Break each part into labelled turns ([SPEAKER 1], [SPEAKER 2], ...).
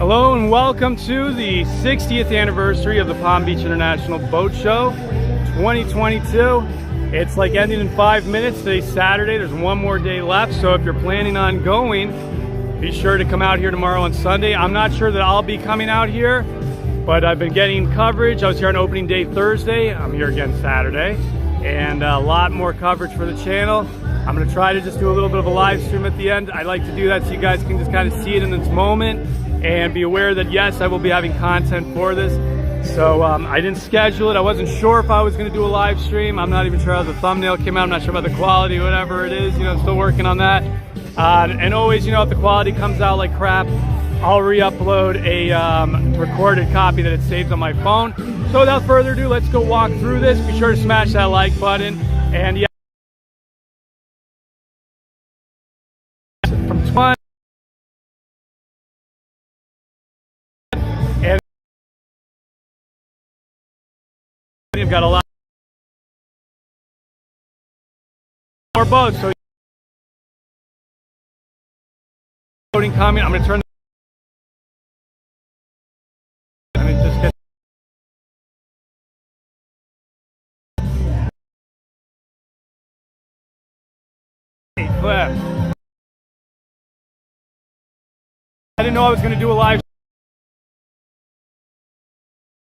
[SPEAKER 1] Hello and welcome to the 60th anniversary of the Palm Beach International Boat Show 2022. It's like ending in 5 minutes. Today's Saturday. There's one more day left. So if you're planning on going, be sure to come out here tomorrow on Sunday. I'm not sure that I'll be coming out here, but I've been getting coverage. I was here on opening day Thursday. I'm here again Saturday. And a lot more coverage for the channel. I'm going to try to just do a little bit of a live stream at the end. I like to do that so you guys can just kind of see it in its moment and be aware that yes, I will be having content for this. So I didn't schedule it. I wasn't sure if I was going to do a live stream. I'm not even sure how the thumbnail came out. I'm not sure about the quality, whatever it is. You know, I'm still working on that. And always, you know, if the quality comes out like crap, I'll re-upload a recorded copy that it saves on my phone. So without further ado, let's go walk through this. Be sure to smash that like button. And yeah, from 20. And you've got a lot more boats. So loading coming. I'm going to turn. Let me just get. Clip. I didn't know I was going to do a live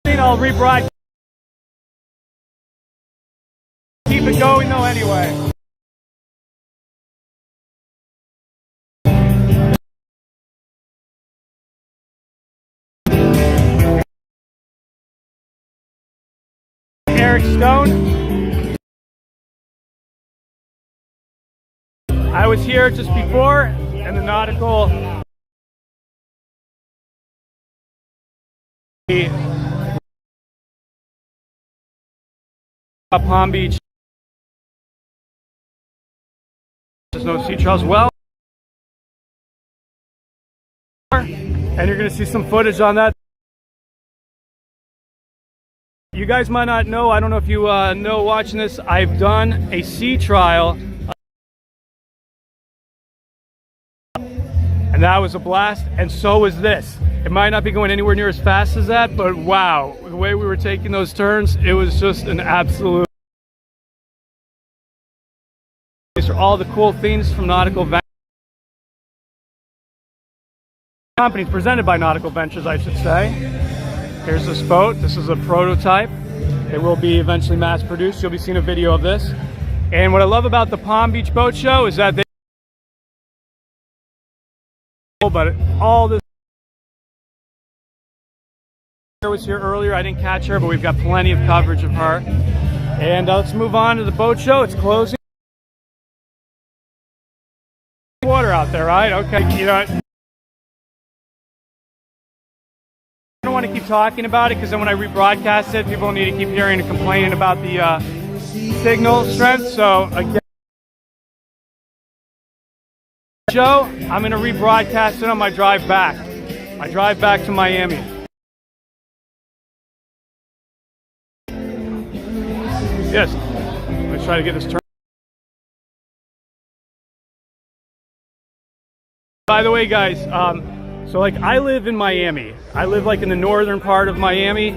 [SPEAKER 1] stream. I'll rebroadcast. Keep it going though anyway. Eric Stone. I was here just before in the Nautical Palm Beach. There's no sea trials well, and you're going to see some footage on that. You guys might not know, I don't know if you know watching this, I've done a sea trial and that was a blast, and so was this. It might not be going anywhere near as fast as that, but wow, the way we were taking those turns, it was just an absolute. These are all the cool things from Nautical Ventures. Companies presented by Nautical Ventures, I should say. Here's this boat. This is a prototype. It will be eventually mass produced. You'll be seeing a video of this. And what I love about the Palm Beach Boat Show is that they but all this was here earlier. I didn't catch her, but we've got plenty of coverage of her. And let's move on to the boat show. It's closing. Water out there, right? Okay, you know, I don't want to keep talking about it because then when I rebroadcast it, people need to keep hearing and complaining about the signal strength. So again, show, I'm going to rebroadcast it on my drive back. My drive back to Miami. Yes, let's try to get this turned. By the way, guys, so like I live in Miami. I live like in the northern part of Miami,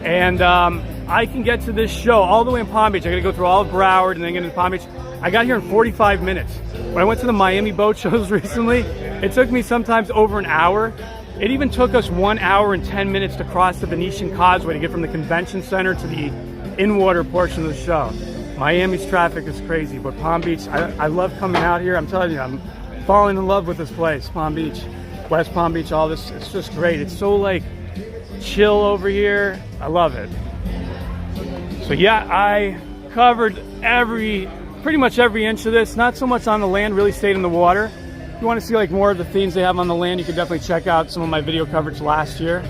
[SPEAKER 1] and I can get to this show all the way in Palm Beach. I got to go through all of Broward and then get into Palm Beach. I got here in 45 minutes. When I went to the Miami boat shows recently, it took me sometimes over an hour. It even took us 1 hour and 10 minutes to cross the Venetian Causeway to get from the convention center to the in-water portion of the show. Miami's traffic is crazy, but Palm Beach, I love coming out here. I'm telling you, I'm falling in love with this place, Palm Beach, West Palm Beach, all this. It's just great. It's so like chill over here. I love it. So yeah, I covered pretty much every inch of this. Not so much on the land, really stayed in the water. If you want to see like more of the themes they have on the land, you can definitely check out some of my video coverage last year.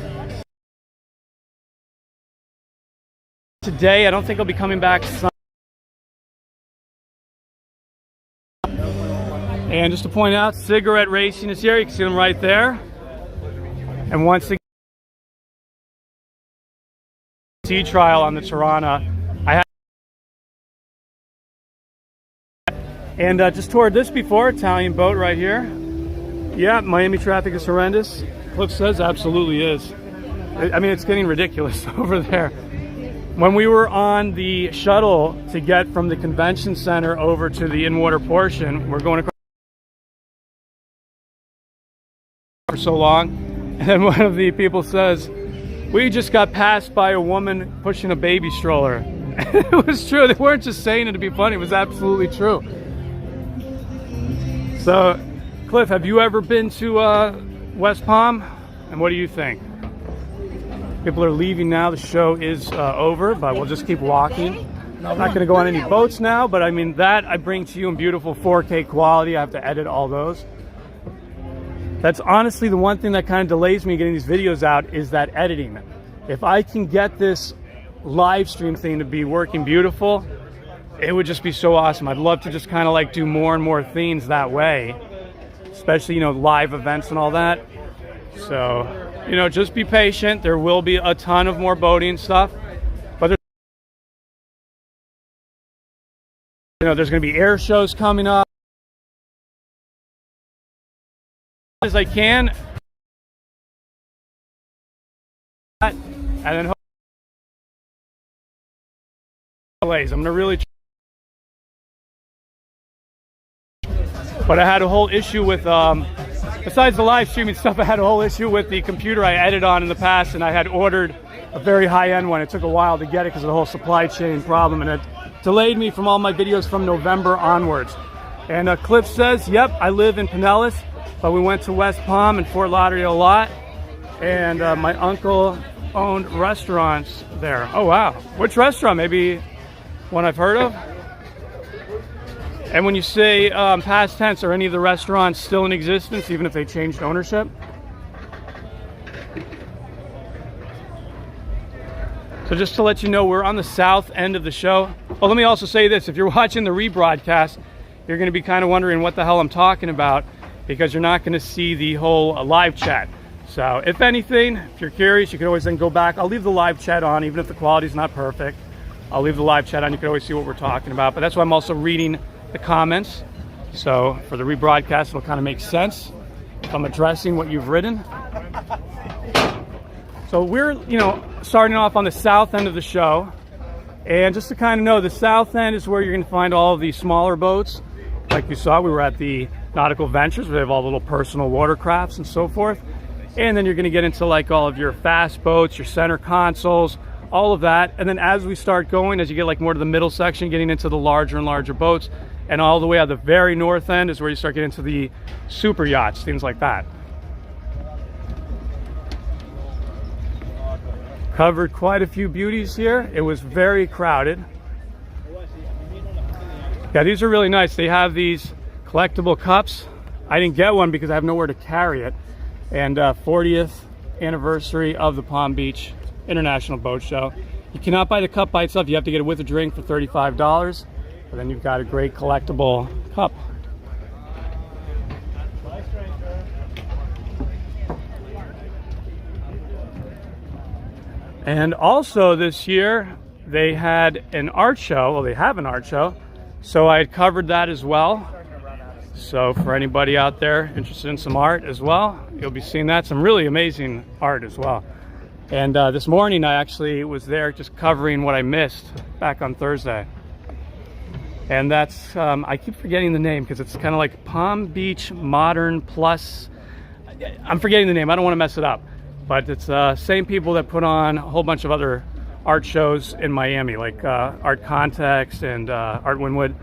[SPEAKER 1] Today, I don't think I'll be coming back. And just to point out, Cigarette Racing is here. You can see them right there. And once again, sea trial on the Tirana. And just toured this before, Italian boat right here. Yeah, Miami traffic is horrendous. Cliff says absolutely is. I mean, it's getting ridiculous over there. When we were on the shuttle to get from the convention center over to the in-water portion, we're going across for so long, and then one of the people says, we just got passed by a woman pushing a baby stroller. It was true. They weren't just saying it to be funny. It was absolutely true. So, Cliff, have you ever been to West Palm? And what do you think? People are leaving now. The show is over, but we'll just keep walking. I'm not going to go on any boats now, but I mean, that I bring to you in beautiful 4K quality. I have to edit all those. That's honestly the one thing that kind of delays me getting these videos out, is that editing. If I can get this live stream thing to be working beautiful, it would just be so awesome. I'd love to just kind of like do more and more things that way, especially, you know, live events and all that. So, you know, just be patient. There will be a ton of more boating stuff, but there's, you know, there's going to be air shows coming up. As I can, and then I'm going to really but I had a whole issue with besides the live streaming stuff, I had a whole issue with the computer I edited on in the past, and I had ordered a very high-end one. It took a while to get it because of the whole supply chain problem, and it delayed me from all my videos from November onwards. And Cliff says, yep, I live in Pinellas, but we went to West Palm and Fort Lauderdale a lot, and my uncle owned restaurants there. Oh wow, which restaurant? Maybe one I've heard of? And when you say past tense, are any of the restaurants still in existence, even if they changed ownership? So just to let you know, we're on the south end of the show. Well, let me also say this. If you're watching the rebroadcast, you're going to be kind of wondering what the hell I'm talking about, because you're not going to see the whole live chat. So if anything, if you're curious, you can always then go back. I'll leave the live chat on, even if the quality's not perfect. I'll leave the live chat on. You can always see what we're talking about. But that's why I'm also reading the comments. So for the rebroadcast, it'll kind of make sense if I'm addressing what you've written. So we're, you know, starting off on the south end of the show. And just to kind of know, the south end is where you're going to find all of the smaller boats. Like you saw, we were at the Nautical Ventures, where they have all the little personal watercrafts and so forth. And then you're going to get into like all of your fast boats, your center consoles, all of that. And then as we start going, as you get like more to the middle section, getting into the larger and larger boats, and all the way at the very north end is where you start getting into the super yachts, things like that. Covered quite a few beauties here. It was very crowded. Yeah, these are really nice. They have these collectible cups. I didn't get one because I have nowhere to carry it. And 40th anniversary of the Palm Beach International Boat Show. You cannot buy the cup by itself. You have to get it with a drink for $35. But then you've got a great collectible cup. And also this year they had an art show. Well, they have an art show. So I had covered that as well. So for anybody out there interested in some art as well, you'll be seeing that. Some really amazing art as well. And this morning I actually was there just covering what I missed back on Thursday. And that's, I keep forgetting the name because it's kind of like Palm Beach Modern Plus. I'm forgetting the name. I don't want to mess it up. But it's the same people that put on a whole bunch of other art shows in Miami, like Art Context and Art Winwood.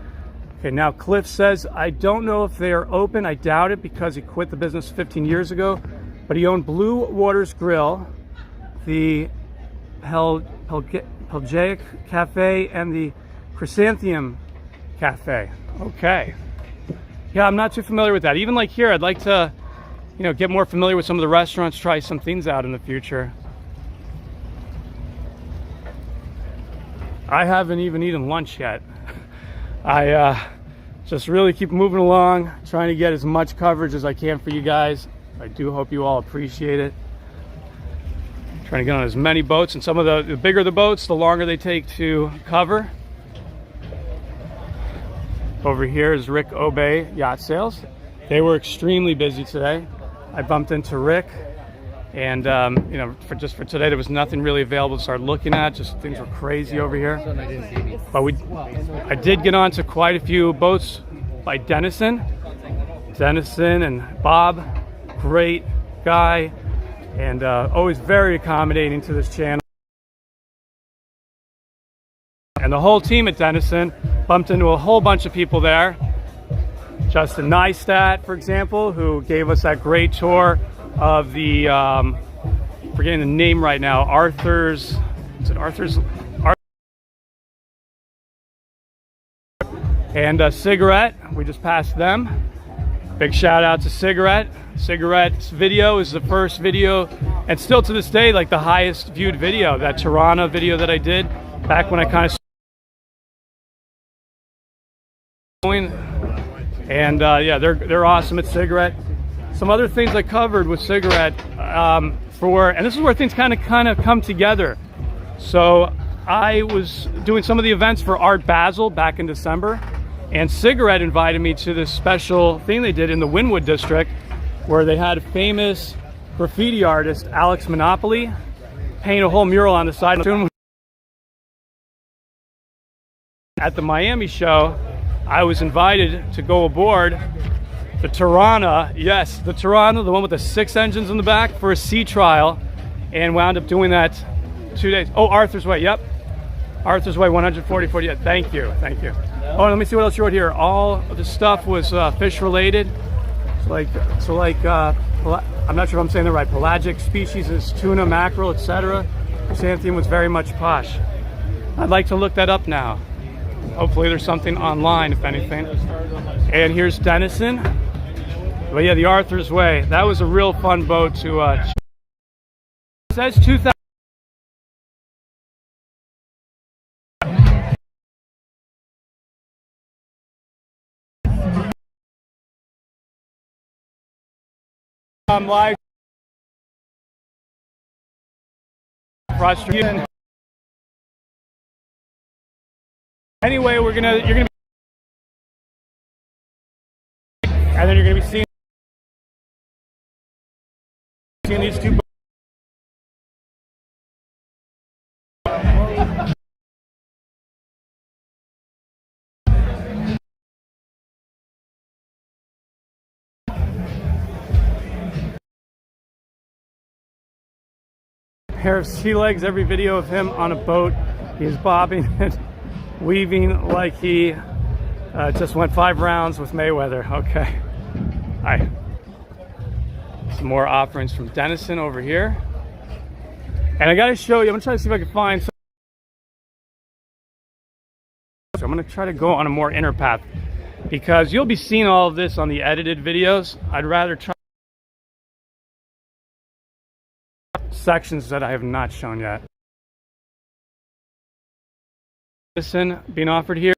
[SPEAKER 1] Okay, now Cliff says, I don't know if they are open. I doubt it because he quit the business 15 years ago. But he owned Blue Waters Grill, the Pelagic Cafe, and the Chrysanthemum Cafe. Okay. Yeah, I'm not too familiar with that. Even like here, I'd like to, you know, get more familiar with some of the restaurants, try some things out in the future. I haven't even eaten lunch yet. I just really keep moving along, trying to get as much coverage as I can for you guys. I do hope you all appreciate it. Trying to get on as many boats, and some of the bigger the boats, the longer they take to cover. Over here is Rick Obey Yacht Sales. They were extremely busy today. I bumped into Rick And you know, for today, there was nothing really available to start looking at. Just things were crazy over here. But I did get onto quite a few boats by Denison and Bob, great guy, and always very accommodating to this channel. And the whole team at Denison, bumped into a whole bunch of people there. Justin Neistat, for example, who gave us that great tour of the, forgetting the name right now, Arthur's, is it Arthur's? And Cigarette, we just passed them. Big shout out to Cigarette. Cigarette's video is the first video, and still to this day, like the highest viewed video, that Tirana video that I did back when I kind of and yeah, they're awesome at Cigarette. Some other things I covered with Cigarette, and this is where things kind of come together. So I was doing some of the events for Art Basel back in December, and Cigarette invited me to this special thing they did in the Wynwood district, where they had famous graffiti artist Alex Monopoly paint a whole mural on the side. At the Miami show, I was invited to go aboard the Tirana, yes, the Tirana, the one with the 6 engines in the back, for a sea trial, and wound up doing that 2 days. Oh, Arthur's Way, yep. Arthur's Way, 140, yeah, thank you. Oh, let me see what else you wrote here. All of the stuff was fish related. I'm not sure if I'm saying that right. Pelagic species is tuna, mackerel, etc. Chrysanthemum was very much posh. I'd like to look that up now. Hopefully there's something online, if anything. And here's Denison. But yeah, the Arthur's Way. That was a real fun boat to it says 2000. Live frustration. Anyway, you're gonna be, and then you're gonna be seeing these two. Pair of sea legs. Every video of him on a boat, he is bobbing and weaving like he just went 5 rounds with Mayweather. Okay. Hi. Some more offerings from Denison over here. And I gotta show you, I'm gonna try to see if I can find some. So I'm gonna try to go on a more inner path, because you'll be seeing all of this on the edited videos. I'd rather try sections that I have not shown yet. Listen, being offered here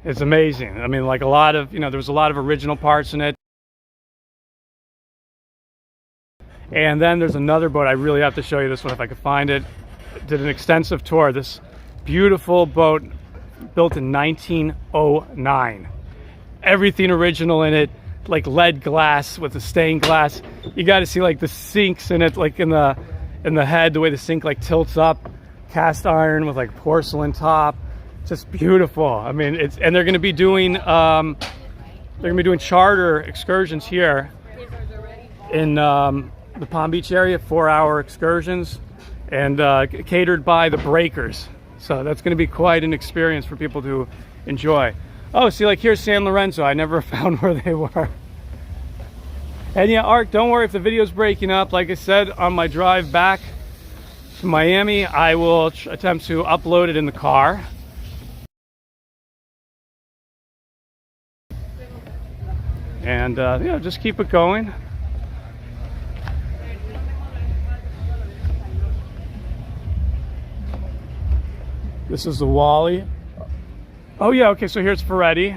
[SPEAKER 1] is amazing. I mean, like a lot of, there was a lot of original parts in it. And then there's another boat. I really have to show you this one if I could find it. Did an extensive tour. This beautiful boat built in 1909. Everything original in it, like lead glass with the stained glass. You got to see like the sinks in it, like in the head, the way the sink like tilts up, cast iron with like porcelain top, just beautiful. I mean, and they're going to be doing charter excursions here in the Palm Beach area, 4-hour excursions, and catered by the breakers. So that's going to be quite an experience for people to enjoy. Oh, see, like here's San Lorenzo. I never found where they were. And yeah, Art, don't worry if the video's breaking up. Like I said, on my drive back to Miami, I will attempt to upload it in the car. And just keep it going. This is the Wally. Oh yeah, okay, so here's Ferretti.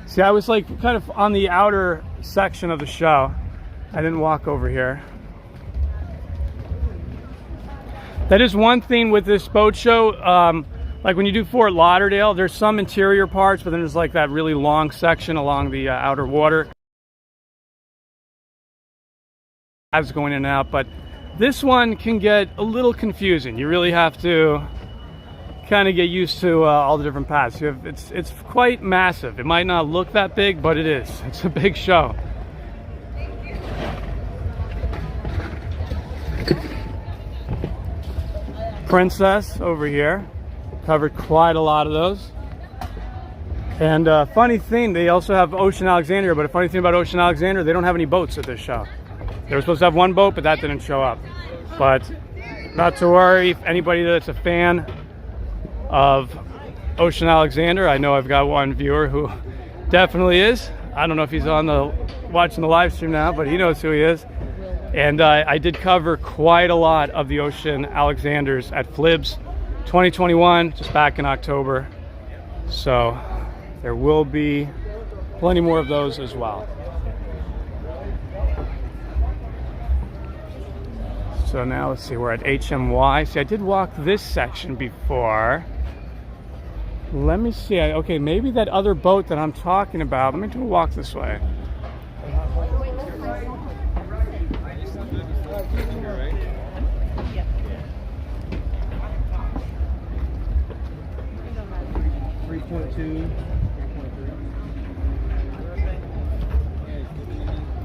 [SPEAKER 1] See, I was like kind of on the outer section of the show. I didn't walk over here. That is one thing with this boat show. Like when you do Fort Lauderdale, there's some interior parts, but then there's like that really long section along the outer water. paths going in and out, but this one can get a little confusing. You really have to kind of get used to all the different paths. It's quite massive. It might not look that big, but it is. It's a big show. Princess over here. Covered quite a lot of those. And funny thing, they also have Ocean Alexandria, but a funny thing about Ocean Alexandria, they don't have any boats at this show. They were supposed to have one boat, but that didn't show up. But not to worry, if anybody that's a fan of Ocean Alexandria, I know I've got one viewer who definitely is. I don't know if he's watching the live stream now, but he knows who he is. And I did cover quite a lot of the Ocean Alexanders at FLIBS 2021, just back in October. So there will be plenty more of those as well. So now let's see, we're at HMY. See, I did walk this section before. Let me see. Okay, maybe that other boat that I'm talking about. Let me do a walk this way.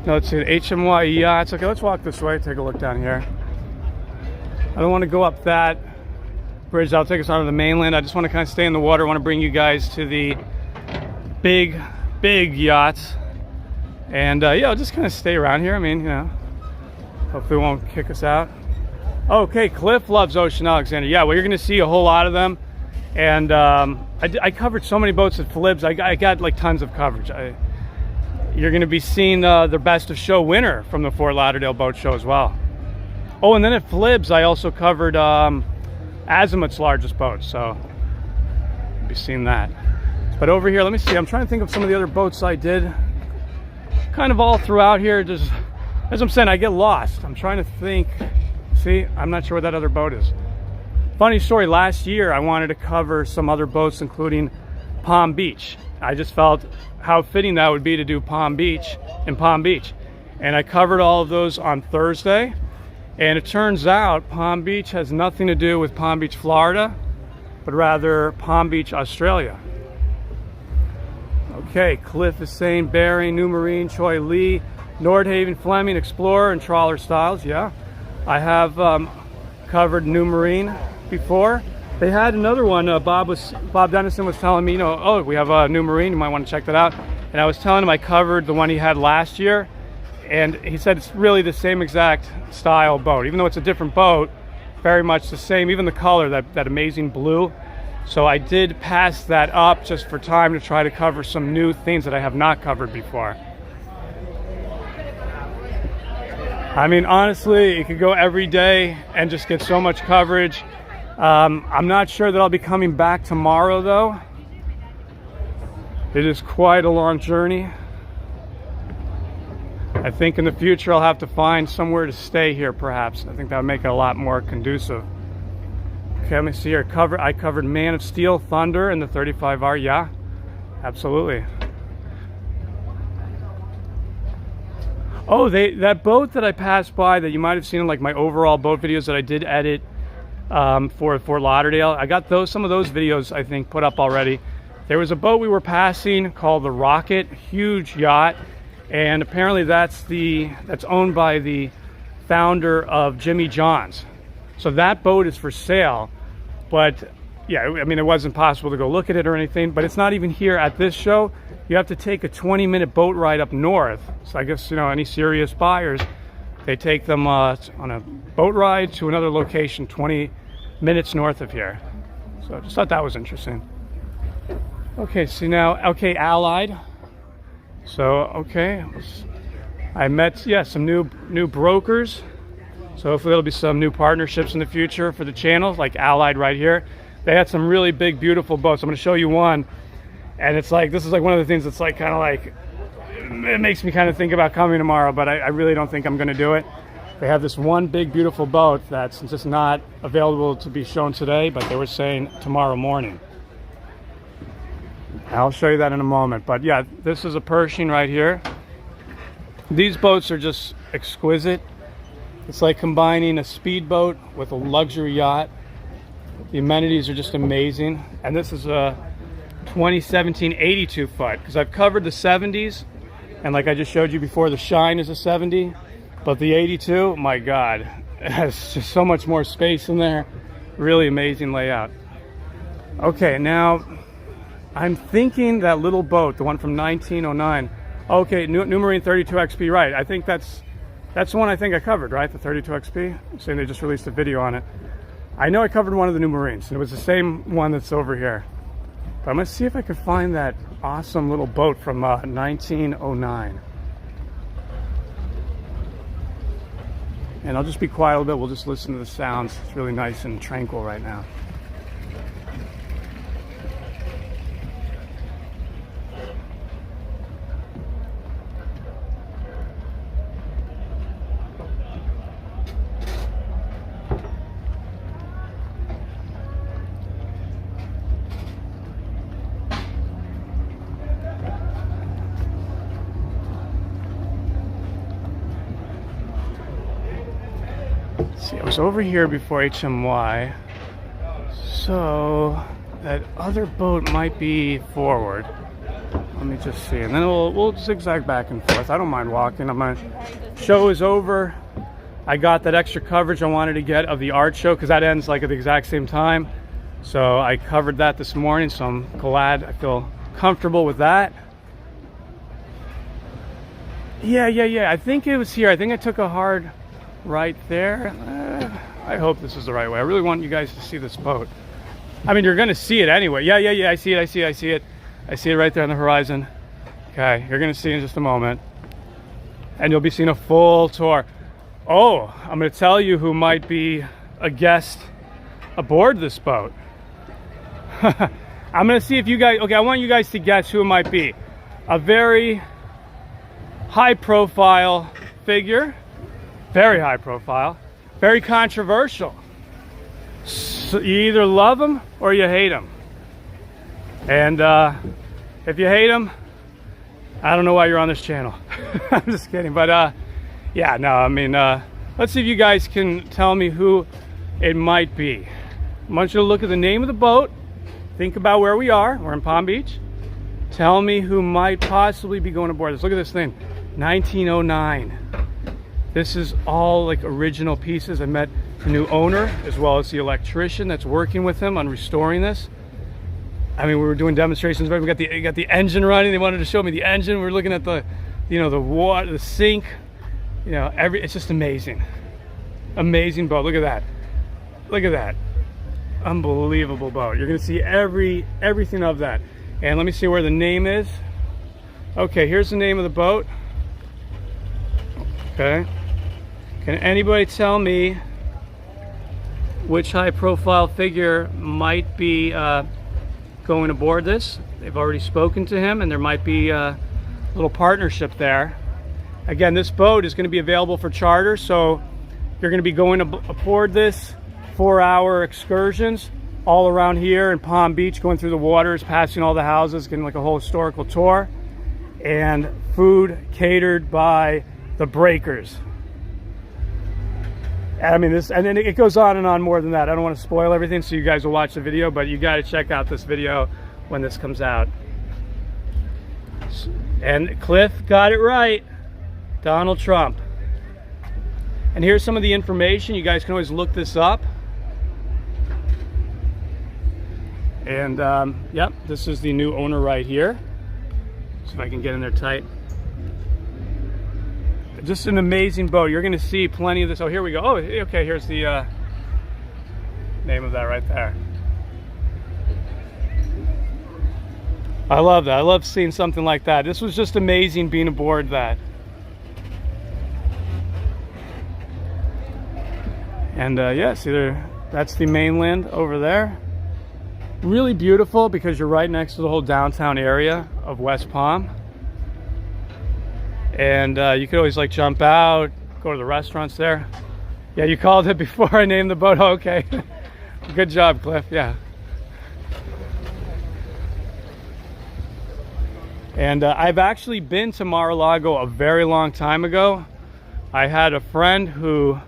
[SPEAKER 1] No, it's an HMY Yachts. Okay, let's walk this way, take a look down here. I don't want to go up that bridge. That'll take us onto the mainland. I just want to kind of stay in the water. I want to bring you guys to the big yachts. And yeah, I'll just kind of stay around here. I mean, you know, hopefully it won't kick us out. Okay, Cliff loves Ocean Alexandria. Yeah, well, you're going to see a whole lot of them. And I covered so many boats at FLIBS. I got like tons of coverage. You're going to be seeing the best of show winner from the Fort Lauderdale Boat Show as well. Oh, and then at FLIBS, I also covered Azimut's largest boat, so you'll be seeing that. But over here, let me see. I'm trying to think of some of the other boats I did. Kind of all throughout here. Just as I'm saying, I get lost. I'm trying to think. See, I'm not sure where that other boat is. Funny story. Last year, I wanted to cover some other boats, including Palm Beach. I just felt how fitting that would be to do Palm Beach in Palm Beach, and I covered all of those on Thursday. And it turns out Palm Beach has nothing to do with Palm Beach, Florida, but rather Palm Beach, Australia. Okay, Cliff is saying Bering, New Marine, Choi Lee, Nordhaven, Fleming, Explorer, and Trawler Styles. Yeah, I have covered New Marine before. They had another one. Bob Denison was telling me, you know, oh, we have a New Marine. You might want to check that out. And I was telling him I covered the one he had last year. And he said it's really the same exact style boat, even though it's a different boat, very much the same, even the color, that amazing blue. So I did pass that up just for time to try to cover some new things that I have not covered before. I mean, honestly, it could go every day and just get so much coverage. I'm not sure that I'll be coming back tomorrow, though. It is quite a long journey. I think in the future I'll have to find somewhere to stay here, perhaps. I think that would make it a lot more conducive. Okay, let me see here. I covered Man of Steel, Thunder, and the 35R. Yeah, absolutely. Oh, that boat that I passed by that you might have seen in like my overall boat videos that I did edit for Fort Lauderdale. I got some of those videos, I think, put up already. There was a boat we were passing called the Rocket, huge yacht. And apparently that's owned by the founder of Jimmy John's. So that boat is for sale. But yeah, I mean, it wasn't possible to go look at it or anything, but it's not even here at this show. You have to take a 20-minute boat ride up north. So I guess, you know, any serious buyers, they take them on a boat ride to another location 20 minutes north of here. So I just thought that was interesting. Okay, so now, okay, Allied. So, okay, I met, yeah, some new brokers. So hopefully there'll be some new partnerships in the future for the channel, like Allied right here. They had some really big, beautiful boats. I'm going to show you one. And it's like, this is like one of the things that's like kind of like, it makes me kind of think about coming tomorrow, but I really don't think I'm going to do it. They have this one big, beautiful boat that's just not available to be shown today, but they were saying tomorrow morning. I'll show you that in a moment. But yeah, this is a Pershing right here. These boats are just exquisite. It's like combining a speedboat with a luxury yacht. The amenities are just amazing. And this is a 2017 82 foot, because I've covered the 70s, and like I just showed you before, the Shine is a 70, but the 82, my God, it has just so much more space in there. Really amazing layout. Okay, now I'm thinking that little boat, the one from 1909. Okay, New Marine 32 XP, right? I think that's the one I think I covered, right? The 32 XP. I'm saying they just released a video on it. I know I covered one of the New Marines, and it was the same one that's over here. But I'm gonna see if I can find that awesome little boat from 1909. And I'll just be quiet a little bit. We'll just listen to the sounds. It's really nice and tranquil right now. See, I was over here before HMY, so that other boat might be forward. Let me just see, and then we'll zigzag back and forth. I don't mind walking. Show is over. I got that extra coverage I wanted to get of the art show, because that ends like at the exact same time. So I covered that this morning, so I'm glad. I feel comfortable with that. Yeah. I think it was here. I think I took a hard right there. I hope this is the right way. I really want you guys to see this boat. I mean, you're gonna see it anyway. Yeah, I see it. I see it right there on the horizon. Okay, you're gonna see it in just a moment, and you'll be seeing a full tour. Oh, I'm gonna tell you who might be a guest aboard this boat. I'm gonna see if you guys, okay, I want you guys to guess who it might be. A very high profile figure. Very high profile, very controversial. So you either love him or you hate him. And if you hate him, I don't know why you're on this channel. I'm just kidding. But yeah, no, I mean, let's see if you guys can tell me who it might be. I want you to look at the name of the boat. Think about where we are. We're in Palm Beach. Tell me who might possibly be going aboard this. Look at this thing, 1909. This is all like original pieces. I met the new owner as well as the electrician that's working with him on restoring this. I mean, we were doing demonstrations. We got the engine running. They wanted to show me the engine. We were looking at the, you know, the water, the sink. You know, it's just amazing. Amazing boat. Look at that. Look at that. Unbelievable boat. You're gonna see everything of that. And let me see where the name is. Okay, here's the name of the boat. Okay. Can anybody tell me which high-profile figure might be going aboard this? They've already spoken to him, and there might be a little partnership there. Again, this boat is going to be available for charter, so you're going to be going aboard this 4-hour excursions all around here in Palm Beach, going through the waters, passing all the houses, getting like a whole historical tour, and food catered by the breakers. I mean, this, and then it goes on and on more than that. I don't want to spoil everything, so you guys will watch the video, but you got to check out this video when this comes out. And Cliff got it right. Donald Trump. And here's some of the information. You guys can always look this up. And yep, this is the new owner right here. So if I can get in there tight. Just an amazing boat. You're going to see plenty of this. Oh, here we go. Oh, okay, here's the name of that right there. I love that. I love seeing something like that. This was just amazing being aboard that. And yeah, see there, that's the mainland over there. Really beautiful because you're right next to the whole downtown area of West Palm. And you could always like jump out, go to the restaurants there. Yeah, you called it before I named the boat. Oh, okay. Good job, Cliff. Yeah. And I've actually been to Mar-a-Lago a very long time ago. I had a friend who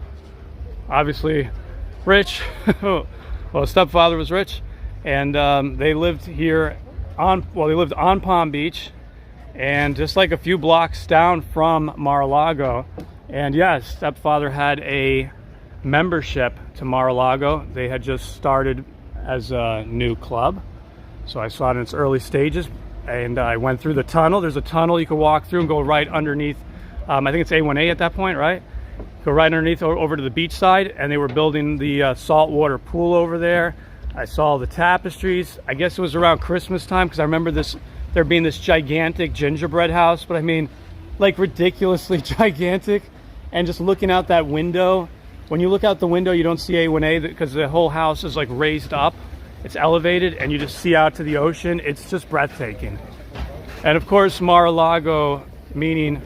[SPEAKER 1] obviously rich. Well, his stepfather was rich, and they lived here they lived on Palm Beach, and just like a few blocks down from Mar-a-Lago. And yes, stepfather had a membership to Mar-a-Lago. They had just started as a new club, so I saw it in its early stages, and I went through the tunnel. There's a tunnel you can walk through and go right underneath. I think it's A1A at that point, right? Go right underneath over to the beach side, and they were building the saltwater pool over there. I saw the tapestries. I guess it was around Christmas time, because I remember there being this gigantic gingerbread house, but I mean, like ridiculously gigantic. And just looking out that window, when you look out the window, you don't see A1A because the whole house is like raised up. It's elevated, and you just see out to the ocean. It's just breathtaking. And of course, Mar-a-Lago, meaning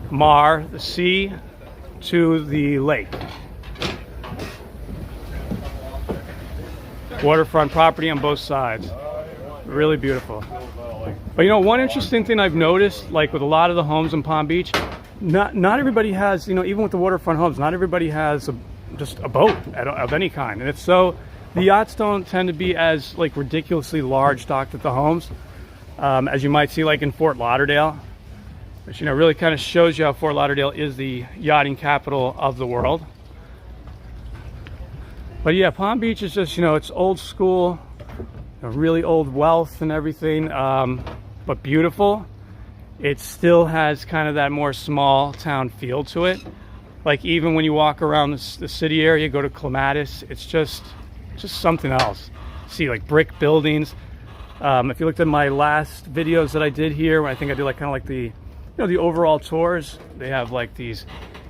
[SPEAKER 1] Mar, the sea, to the lake. Waterfront property on both sides. Really beautiful. But you know, one interesting thing I've noticed, like with a lot of the homes in Palm Beach, not everybody has, you know, even with the waterfront homes, not everybody has just a boat of any kind. And if so, the yachts don't tend to be as like ridiculously large docked at the homes as you might see like in Fort Lauderdale, which, you know, really kind of shows you how Fort Lauderdale is the yachting capital of the world. But yeah, Palm Beach is just, you know, it's old school, really old wealth and everything, but beautiful. It still has kind of that more small town feel to it. Like even when you walk around the city area, go to Clematis, it's just something else. See like brick buildings. If you looked at my last videos that I did here, I think I did like kind of like the, you know, the overall tours. They have like these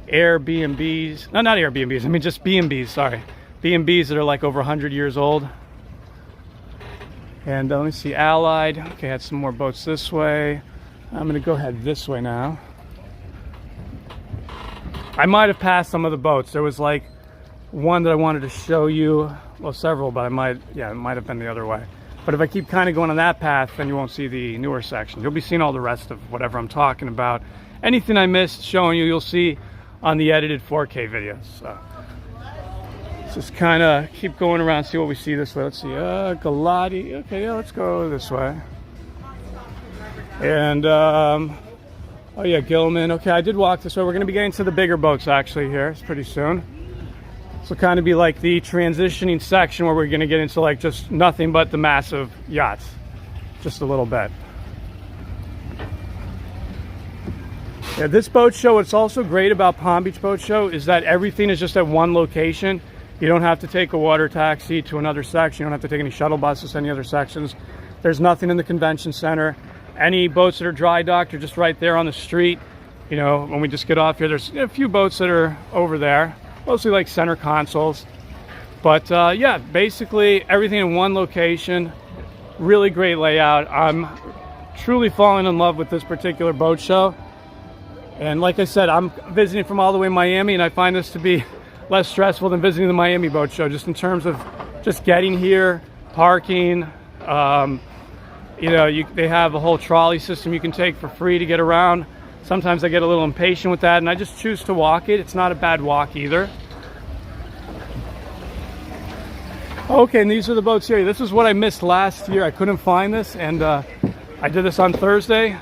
[SPEAKER 1] Airbnbs, not Airbnbs, I mean just B&Bs, sorry. B&Bs that are like over 100 years old. And let me see, Allied. Okay, had some more boats this way. I'm gonna go head this way now. I might have passed some of the boats. There was like one that I wanted to show you, well, several, but it might have been the other way. But if I keep kind of going on that path, then you won't see the newer sections. You'll be seeing all the rest of whatever I'm talking about. Anything I missed showing you, you'll see on the edited 4K videos. So let's just kind of keep going around, see what we see this way. Let's see, Galati. Okay, yeah, let's go this way. And, oh yeah, Gilman. Okay, I did walk this way. We're going to be getting to the bigger boats actually here. It's pretty soon. This will kind of be like the transitioning section where we're going to get into like just nothing but the massive yachts. Just a little bit. Yeah, this boat show, what's also great about Palm Beach Boat Show is that everything is just at one location. You don't have to take a water taxi to another section. You don't have to take any shuttle buses to any other sections. There's nothing in the convention center. Any boats that are dry docked are just right there on the street. You know, when we just get off here, there's a few boats that are over there, mostly like center consoles. But yeah, basically everything in one location. Really great layout. I'm truly falling in love with this particular boat show. And like I said, I'm visiting from all the way in Miami, and I find this to be less stressful than visiting the Miami Boat Show, just in terms of just getting here, parking. You know, they have a whole trolley system you can take for free to get around. Sometimes I get a little impatient with that, and I just choose to walk it. It's not a bad walk either. Okay, and these are the boats here. This is what I missed last year. I couldn't find this, and I did this on Thursday.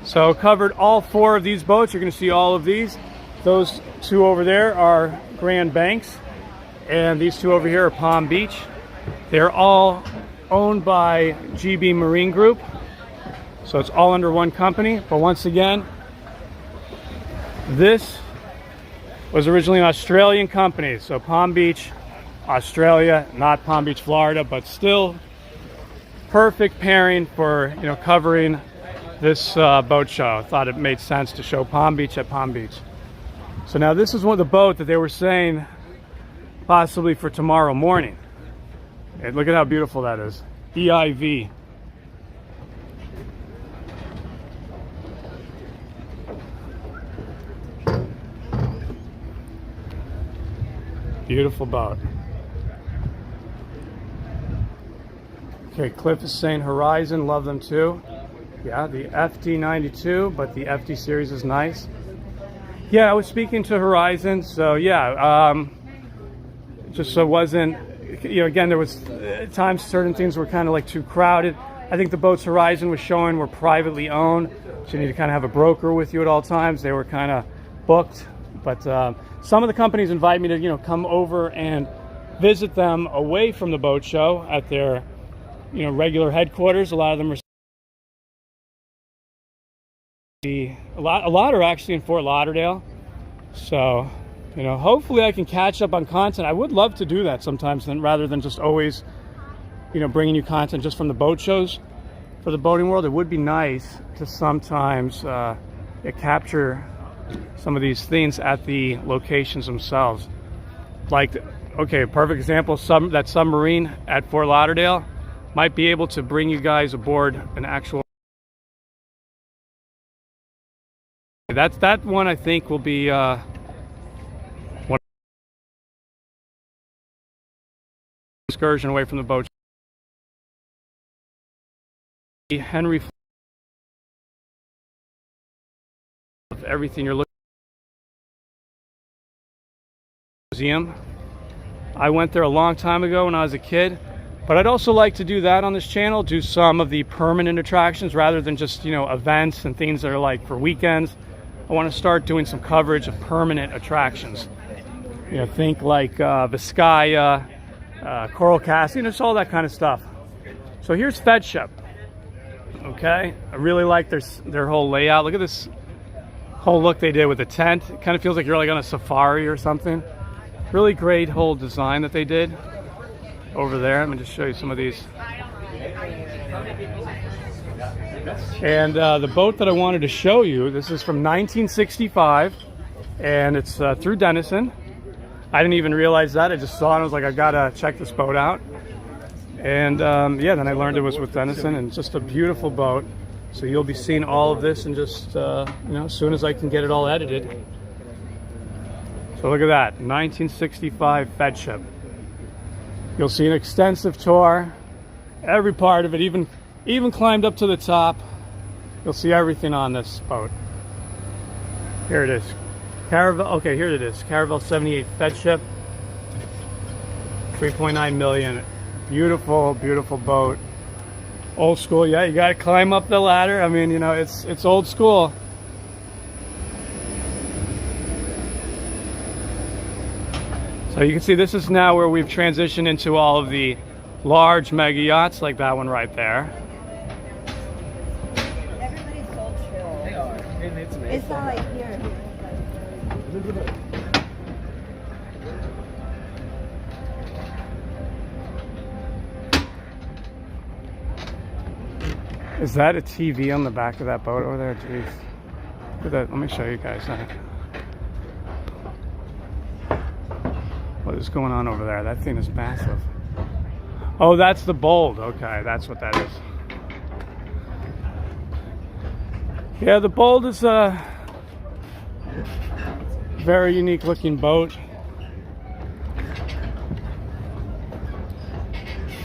[SPEAKER 1] So covered all 4 of these boats. You're going to see all of these. Those 2 over there are Grand Banks, and these 2 over here are Palm Beach. They're all owned by GB Marine Group, so it's all under one company. But once again, this was originally an Australian company, so Palm Beach, Australia, not Palm Beach, Florida, but still perfect pairing for, you know, covering this boat show. I thought it made sense to show Palm Beach at Palm Beach. So now this is one of the boat that they were saying possibly for tomorrow morning. And look at how beautiful that is. EIV. Beautiful boat. Okay, Cliff is saying Horizon, love them too. Yeah, the FD92, but the FD series is nice. Yeah, I was speaking to Horizon, so yeah, just so it wasn't, you know, again, there was at times certain things were kind of like too crowded. I think the boats Horizon was showing were privately owned, so you need to kind of have a broker with you at all times. They were kind of booked, but some of the companies invite me to, you know, come over and visit them away from the boat show at their, you know, regular headquarters. A lot of them are, a lot are actually in Fort Lauderdale. So, you know, hopefully I can catch up on content. I would love to do that sometimes, rather than just always, you know, bringing you content just from the boat shows for the boating world. It would be nice to sometimes capture some of these things at the locations themselves. Like, okay, a perfect example, that submarine at Fort Lauderdale might be able to bring you guys aboard an actual. That one I think will be one excursion away from the boat. Henry, everything you're looking at. Museum. I went there a long time ago when I was a kid, but I'd also like to do that on this channel, do some of the permanent attractions rather than just, you know, events and things that are like for weekends. I want to start doing some coverage of permanent attractions. You know, think like Vizcaya, Coral Castle, you know, just all that kind of stuff. So here's Feadship. Okay, I really like their whole layout. Look at this whole look they did with the tent. It kind of feels like you're like on a safari or something. Really great whole design that they did over there. Let me just show you some of these. And the boat that I wanted to show you, this is from 1965, and it's through Denison. I didn't even realize that. I just saw it and I was like, I gotta check this boat out. And yeah, then I learned it was with Denison, and it's just a beautiful boat. So you'll be seeing all of this in just, you know, as soon as I can get it all edited. So look at that, 1965 Feadship. You'll see an extensive tour, every part of it, even climbed up to the top. You'll see everything on this boat. Here it is. Caravel, okay, here it is. Caravel 78 Feadship. 3.9 million. Beautiful, beautiful boat. Old school, yeah, you gotta climb up the ladder. I mean, you know, it's old school. So you can see this is now where we've transitioned into all of the large mega yachts, like that one right there.
[SPEAKER 2] Everybody's so chill. They are. It's not like here.
[SPEAKER 1] Is that a TV on the back of that boat over there? Jeez. Look at that. Let me show you guys that. What is going on over there? That thing is massive. Oh, that's the Bold. Okay, that's what that is. Yeah, the Bold is a very unique looking boat.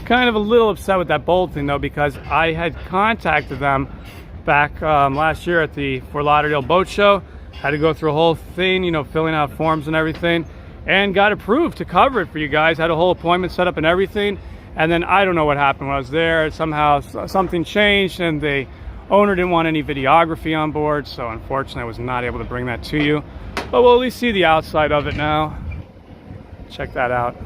[SPEAKER 1] Kind of a little upset with that Bold thing though, because I had contacted them back last year at the Fort Lauderdale Boat Show. Had to go through a whole thing, you know, filling out forms and everything, and got approved to cover it for you guys. Had a whole appointment set up and everything, and then I don't know what happened when I was there. Somehow something changed and the owner didn't want any videography on board, so unfortunately I was not able to bring that to you. But we'll at least see the outside of it now. Check that out.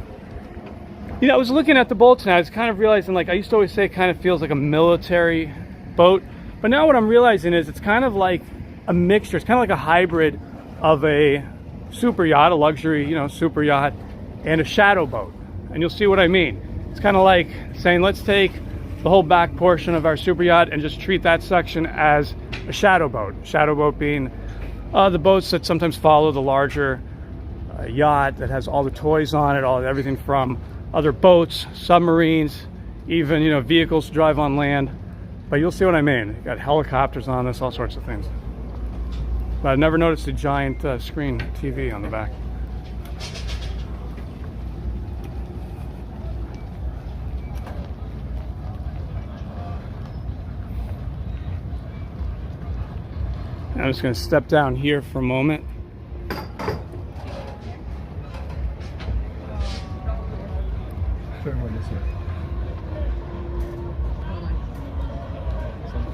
[SPEAKER 1] You know, I was looking at the boat tonight. I was kind of realizing, like I used to always say, it kind of feels like a military boat. But now what I'm realizing is it's kind of like a mixture. It's kind of like a hybrid of a super yacht, a luxury, you know, super yacht, and a shadow boat. And you'll see what I mean. It's kind of like saying, let's take the whole back portion of our super yacht and just treat that section as a shadow boat. Shadow boat being the boats that sometimes follow the larger yacht that has all the toys on it, everything from other boats, submarines, even, you know, vehicles to drive on land. But you'll see what I mean. You got helicopters on this, all sorts of things. But I've never noticed a giant screen TV on the back. I'm just going to step down here for a moment.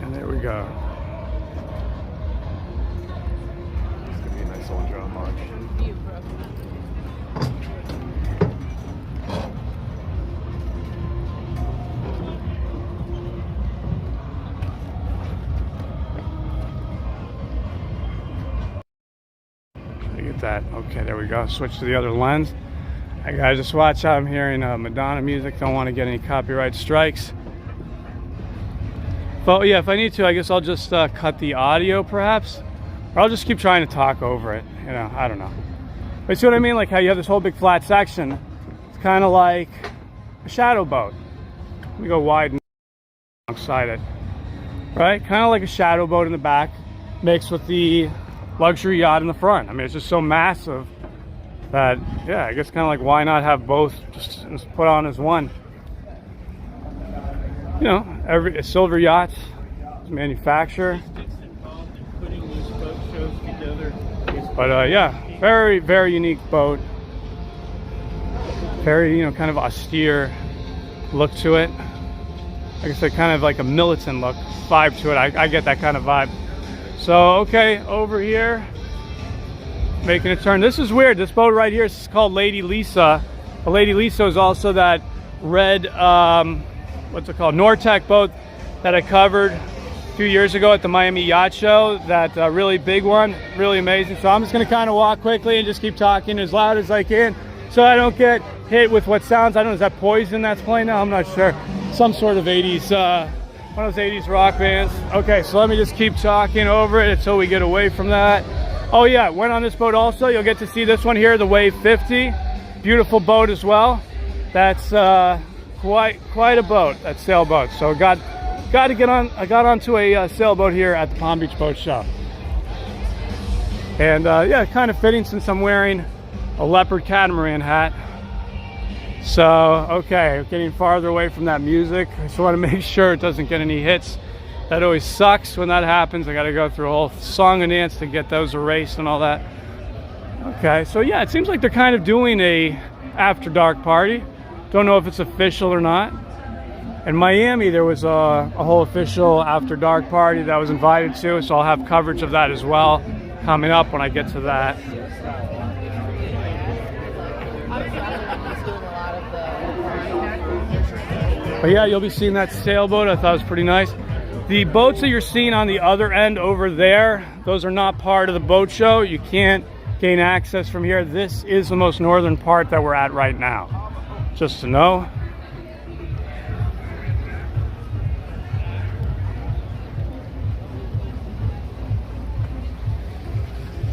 [SPEAKER 1] And there we go.
[SPEAKER 3] It's gonna be a nice little drone launch.
[SPEAKER 1] Look at that. Okay, there we go. Switch to the other lens. I gotta just watch out. I'm hearing Madonna music. Don't want to get any copyright strikes. But yeah, if I need to, I guess I'll just cut the audio perhaps. Or I'll just keep trying to talk over it. You know, I don't know. But see what I mean? Like how you have this whole big flat section. It's kind of like a shadow boat. Let me go wide and alongside it. Right? Kind of like a shadow boat in the back mixed with the luxury yacht in the front. I mean, it's just so massive that, yeah, I guess kind of like why not have both just put on as one. You know, every silver yacht manufacturer. But yeah, very, very unique boat. Very, you know, kind of austere look to it. Like I said, kind of like a militant look, vibe to it. I get that kind of vibe. So, okay, over here, making a turn. This is weird. This boat right here is called Lady Lisa. The Lady Lisa is also that red, what's it called? Nortec boat that I covered a few years ago at the Miami Yacht Show. That really big one, really amazing. So I'm just going to kind of walk quickly and just keep talking as loud as I can so I don't get hit with what sounds. I don't know, is that Poison that's playing now? I'm not sure. Some sort of 80s, one of those 80s rock bands. Okay, so let me just keep talking over it until we get away from that. Oh yeah, went on this boat also. You'll get to see this one here, the Wave 50. Beautiful boat as well. That's quite a boat, that sailboat. So got to get on. I got onto a sailboat here at the Palm Beach Boat Show. And yeah, kind of fitting since I'm wearing a leopard catamaran hat. So, okay, getting farther away from that music. I just want to make sure it doesn't get any hits. That always sucks when that happens. I got to go through a whole song and dance to get those erased and all that. Okay, so yeah, it seems like they're kind of doing a after dark party. Don't know if it's official or not. In Miami, there was a whole official after dark party that I was invited to, so I'll have coverage of that as well coming up when I get to that. But yeah, you'll be seeing that sailboat. I thought it was pretty nice. The boats that you're seeing on the other end over there, those are not part of the boat show. You can't gain access from here. This is the most northern part that we're at right now, just to know.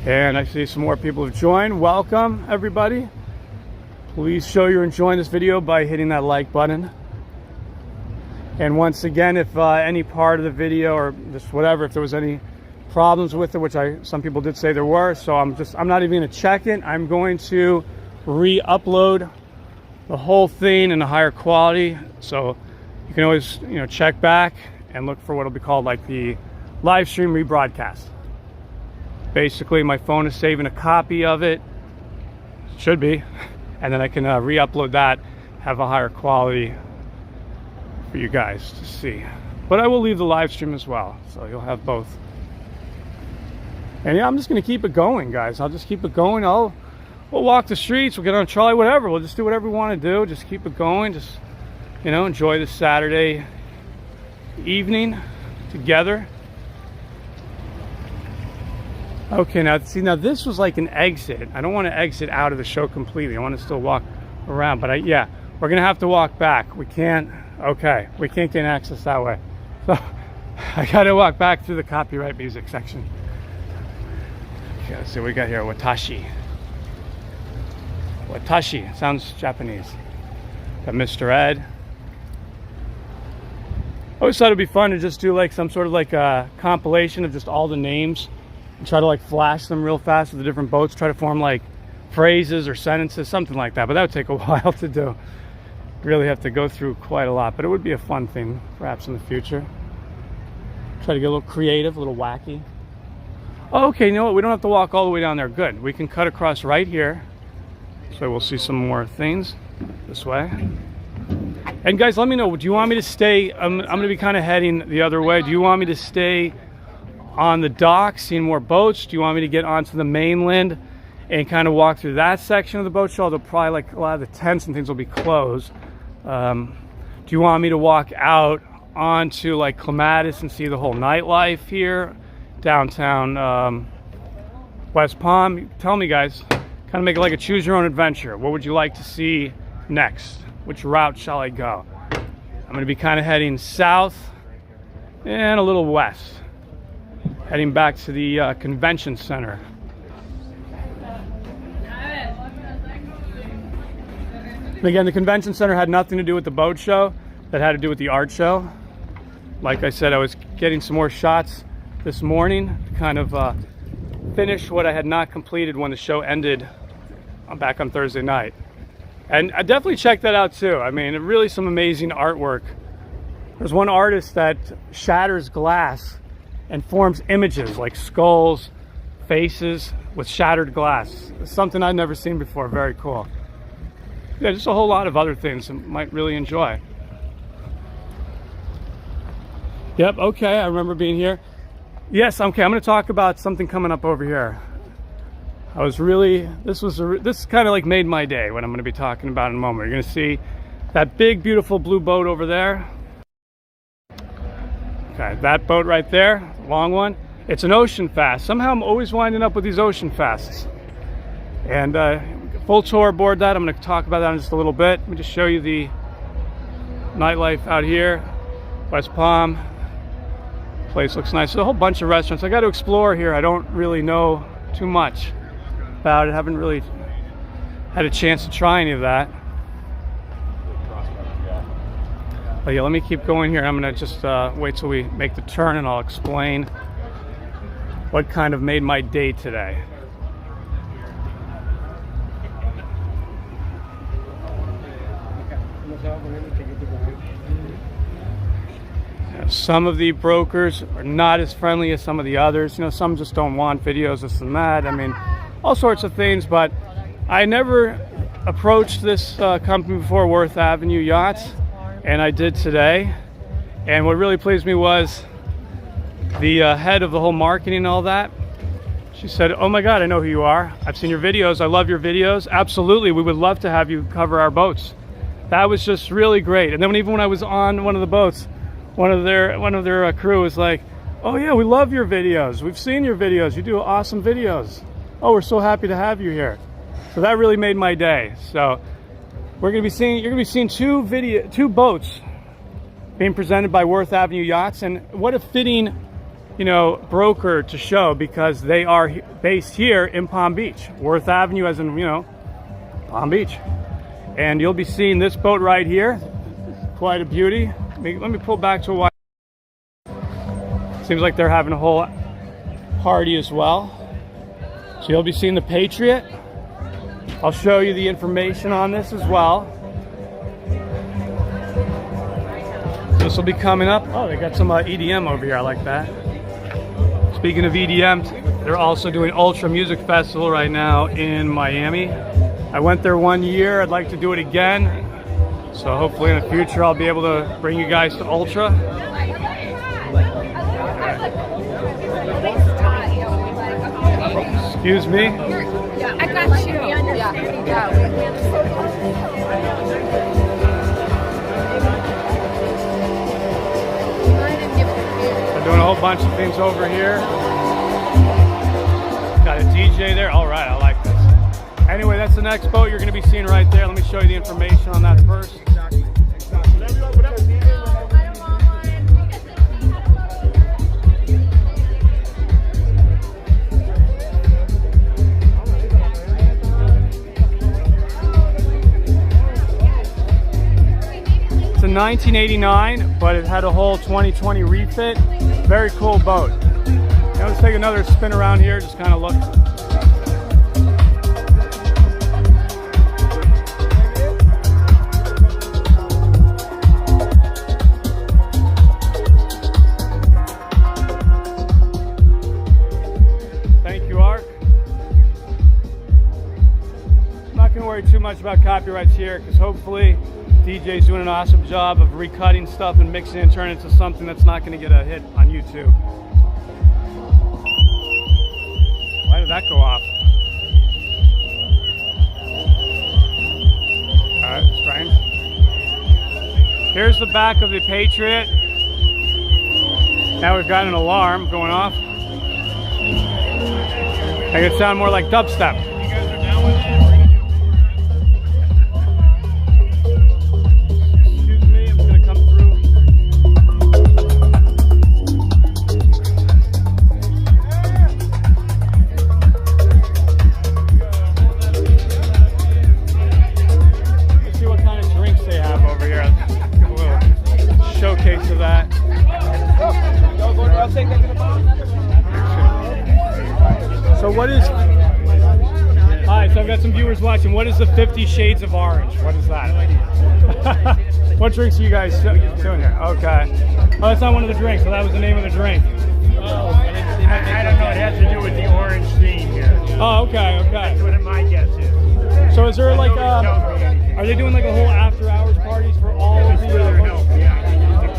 [SPEAKER 1] And I see some more people have joined. Welcome, everybody. Please show you're enjoying this video by hitting that like button. And once again, if any part of the video or just whatever, if there was any problems with it, which some people did say there were, so I'm not even going to check it. I'm going to re-upload the whole thing in a higher quality, so you can always, you know, check back and look for what will be called like the live stream rebroadcast. Basically, my phone is saving a copy of it, should be, and then I can re-upload that, have a higher quality for you guys to see. But I will leave the live stream as well, so you'll have both. And yeah, I'm just going to keep it going, guys. I'll just keep it going. We'll walk the streets, we'll get on a trolley, whatever. We'll just do whatever we want to do. Just keep it going. Just, you know, enjoy this Saturday evening together. Okay, now this was like an exit. I don't want to exit out of the show completely. I want to still walk around, but yeah, we're going to have to walk back. We can't gain access that way. So I got to walk back through the copyright music section. Okay, let's see what we got here. Watashi. Watashi, sounds Japanese. Got Mr. Ed. I always thought it'd be fun to just do like some sort of like a compilation of just all the names and try to like flash them real fast with the different boats, try to form like phrases or sentences, something like that. But that would take a while to do. Really have to go through quite a lot, but it would be a fun thing perhaps in the future. Try to get a little creative, a little wacky. Oh, okay, you know what? We don't have to walk all the way down there. Good. We can cut across right here. So we'll see some more things this way. And guys, let me know, do you want me to stay, I'm going to be kind of heading the other way. Do you want me to stay on the dock, seeing more boats? Do you want me to get onto the mainland and kind of walk through that section of the boat show? Although probably like a lot of the tents and things will be closed. Do you want me to walk out onto like Clematis and see the whole nightlife here, downtown West Palm? Tell me, guys. Kind of make it like a choose your own adventure. What would you like to see next? Which route shall I go? I'm going to be kind of heading south and a little west, heading back to the convention center. And again, the convention center had nothing to do with the boat show. That had to do with the art show. Like I said, I was getting some more shots this morning to kind of finish what I had not completed when the show ended back on Thursday night. And I definitely checked that out too. I mean, really some amazing artwork. There's one artist that shatters glass and forms images like skulls, faces with shattered glass. It's something I'd never seen before. Very cool. Yeah, just a whole lot of other things you might really enjoy. Yep, okay, I remember being here. Yes, okay, I'm going to talk about something coming up over here. I was really, this kind of like made my day, what I'm going to be talking about in a moment. You're going to see that big, beautiful blue boat over there. Okay, that boat right there, long one. It's an ocean fast. Somehow I'm always winding up with these ocean fasts. And full tour aboard that. I'm going to talk about that in just a little bit. Let me just show you the nightlife out here. West Palm. Place looks nice. There's a whole bunch of restaurants I got to explore here. I don't really know too much about it. Haven't really had a chance to try any of that. But yeah, let me keep going here. I'm gonna just wait till we make the turn and I'll explain what kind of made my day today. Some of the brokers are not as friendly as some of the others. You know, some just don't want videos, this and that. I mean, all sorts of things. But I never approached this company before, Worth Avenue Yachts, and I did today. And what really pleased me was the head of the whole marketing and all that. She said, "Oh my God, I know who you are. I've seen your videos. I love your videos. Absolutely, we would love to have you cover our boats." That was just really great. And then even when I was on one of the boats, one of their crew was like, "Oh yeah, we love your videos. We've seen your videos. You do awesome videos. Oh, we're so happy to have you here." So that really made my day. So you're gonna be seeing two boats being presented by Worth Avenue Yachts, and what a fitting, you know, broker to show, because they are based here in Palm Beach. Worth Avenue, as in, you know, Palm Beach. And you'll be seeing this boat right here. Quite a beauty. Let me pull back to a while. Seems like they're having a whole party as well. So you'll be seeing the Patriot. I'll show you the information on this as well. This will be coming up. Oh, they got some EDM over here. I like that. Speaking of EDM, they're also doing Ultra Music Festival right now in Miami. I went there one year. I'd like to do it again. So hopefully in the future I'll be able to bring you guys to Ultra. Excuse me.
[SPEAKER 2] I got you.
[SPEAKER 1] They're doing a whole bunch of things over here. Got a DJ there. All right, I like this. Anyway, that's the next boat you're going to be seeing right there. Let me show you the information on that first. It's a 1989, but it had a whole 2020 refit. Very cool boat. Now let's take another spin around here, just kind of look. worry too much about copyrights here, because hopefully DJ's doing an awesome job of recutting stuff and mixing it and turning it into something that's not going to get a hit on YouTube. Why did that go off? Alright, strange. Here's the back of the Patriot. Now we've got an alarm going off. Make it sound more like dubstep. You guys are down with it? Excuse me, I'm gonna come through. Let's see what kind of drinks they have over here. Give a little showcase of that. I'll take that to the bottom. So what is, hi, so I've got some viewers watching. What is the 50 Shades of Orange? What is that? What drinks are you guys doing here? Okay. Oh, that's not one of the drinks, so that was the name of the drink.
[SPEAKER 4] Oh, I don't know, it has to do with the orange theme here.
[SPEAKER 1] Oh, okay, okay.
[SPEAKER 4] That's what my guess is.
[SPEAKER 1] So is there like, are they doing like a whole after hours parties for all of the,
[SPEAKER 4] The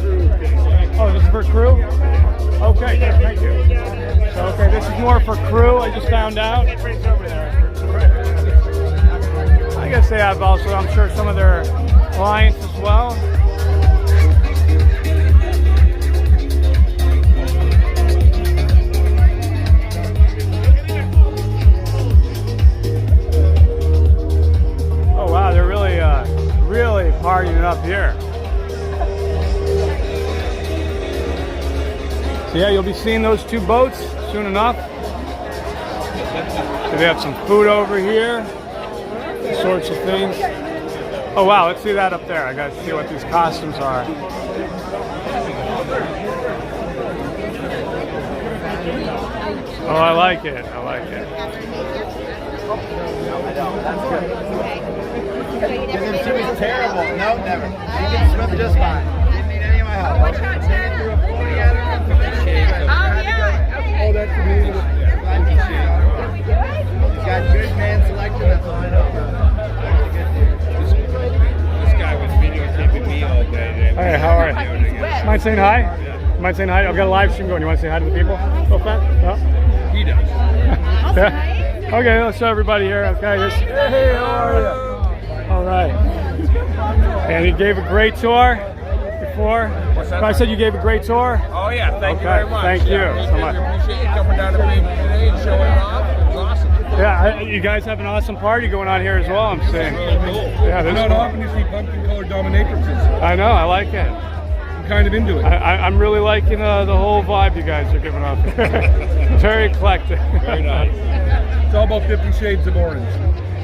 [SPEAKER 4] crew thing.
[SPEAKER 1] oh, this is for crew? Okay, thank you. So, okay, this is more for crew, I just found out. I guess they have also, I'm sure, some of their clients as well. Oh wow, they're really, really partying it up here. So yeah, you'll be seeing those two boats soon enough. So they have some food over here, sorts of things. Oh wow, let's see that up there. I gotta see what these costumes are. Oh, I like it. I like it.
[SPEAKER 2] She was terrible. No, never. She can swim just fine. Didn't need any of my help. Oh, that's the meaning. He's got good man selection. That's all I know.
[SPEAKER 4] This guy was videotaping me all day.
[SPEAKER 1] Hey, how are you? Mind saying hi? Mind saying hi? I've got a live stream going. You want to say hi to the people? Real fast? No?
[SPEAKER 4] He does.
[SPEAKER 1] Yeah. Okay, let's show everybody here. Okay, hey, how are you? All right. And he gave a great tour before.
[SPEAKER 4] What's that?
[SPEAKER 1] I said you gave a great tour.
[SPEAKER 4] Oh yeah, thank you very much.
[SPEAKER 1] Thank you so much.
[SPEAKER 4] I appreciate you coming down to Baby today and showing it off. It was awesome.
[SPEAKER 1] Yeah, you guys have an awesome party going on here as well, I'm saying.
[SPEAKER 4] Really cool.
[SPEAKER 1] Yeah, this
[SPEAKER 4] Not
[SPEAKER 1] is
[SPEAKER 4] often you see pumpkin colored dominatrixes.
[SPEAKER 1] I know, I like it.
[SPEAKER 4] I'm kind of into it.
[SPEAKER 1] I'm really liking the whole vibe you guys are giving off. Very eclectic.
[SPEAKER 4] Very nice. It's all about 50 Shades of Orange.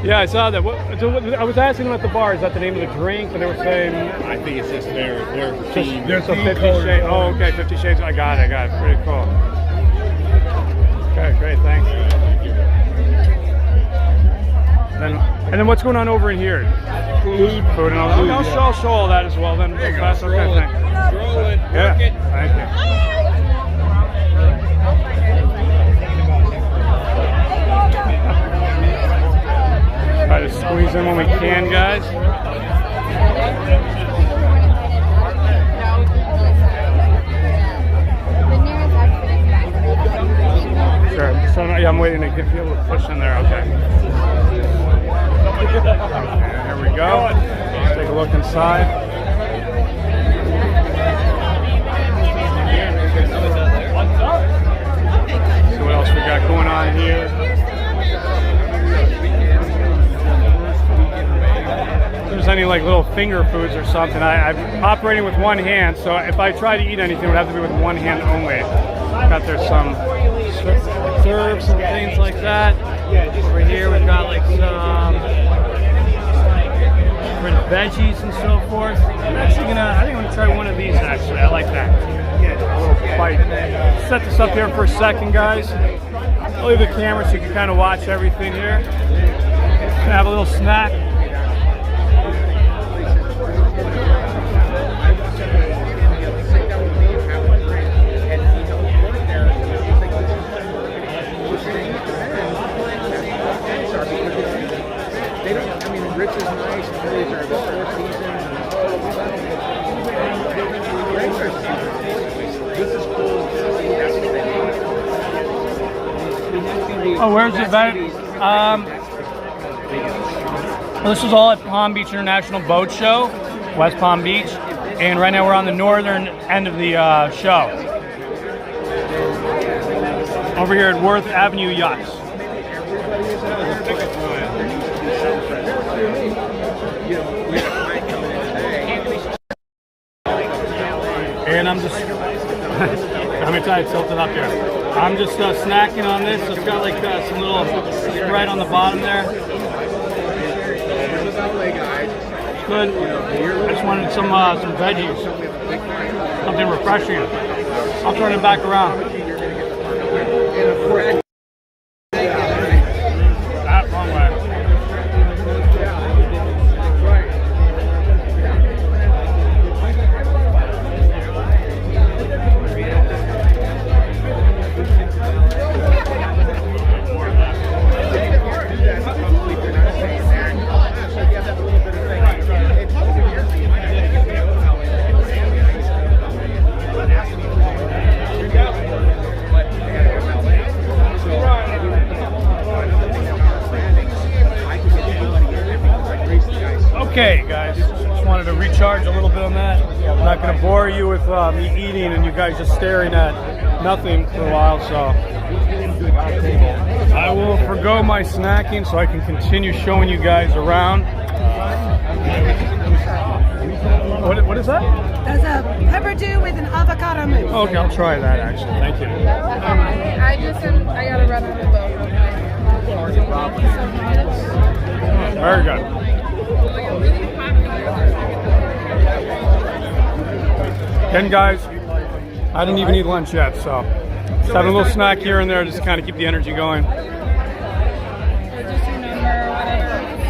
[SPEAKER 1] Yeah, I saw that. I was asking them at the bar, is that the name of the drink? And they were saying...
[SPEAKER 4] I think it's just their theme.
[SPEAKER 1] There's so 50 Shades. Oh, okay, 50 Shades. I got it. Pretty cool. Okay, great, thanks. And then what's going on over in here? Food and all that. Okay, I'll show all that as well then.
[SPEAKER 4] There you go.
[SPEAKER 1] Okay,
[SPEAKER 4] Stroll it.
[SPEAKER 1] thanks.
[SPEAKER 4] Stroll it.
[SPEAKER 1] Yeah,
[SPEAKER 4] Work it.
[SPEAKER 1] thank you. Try to squeeze in when we can, guys. Sure. So yeah, I'm waiting to give you a little push in there. Okay. Okay, here we go. Let's take a look inside. See what else we got going on here. If there's any like little finger foods or something, I'm operating with one hand, so if I try to eat anything, it would have to be with one hand only. Got there some serves and things like that. Over here we've got like some different veggies and so forth. I'm actually I think I'm gonna try one of these actually. I like that. A little bite. Set this up here for a second, guys. I'll leave the camera so you can kind of watch everything here. Gonna have a little snack.
[SPEAKER 2] Rich is nice. These are the Four Seasons. This is cool.
[SPEAKER 1] Oh, where's the event? This is all at Palm Beach International Boat Show, West Palm Beach, and right now we're on the northern end of the show. Over here at Worth Avenue Yachts. And I'm just, how many times tilted up here? I'm just snacking on this. It's got like some little spread on the bottom there. Good. I just wanted some veggies, something refreshing. I'll turn it back around. That wrong way. Okay, guys, just wanted to recharge a little bit on that. I'm not going to bore you with me eating and you guys just staring at nothing for a while, so I will forgo my snacking so I can continue showing you guys around. What is that?
[SPEAKER 5] That's a pepper dew with an avocado mousse.
[SPEAKER 1] Okay, I'll try that actually. Thank you.
[SPEAKER 6] I gotta run on the boat.
[SPEAKER 1] Very good. Again, guys, I didn't even eat lunch yet, so just having a little snack here and there just to kind of keep the energy going.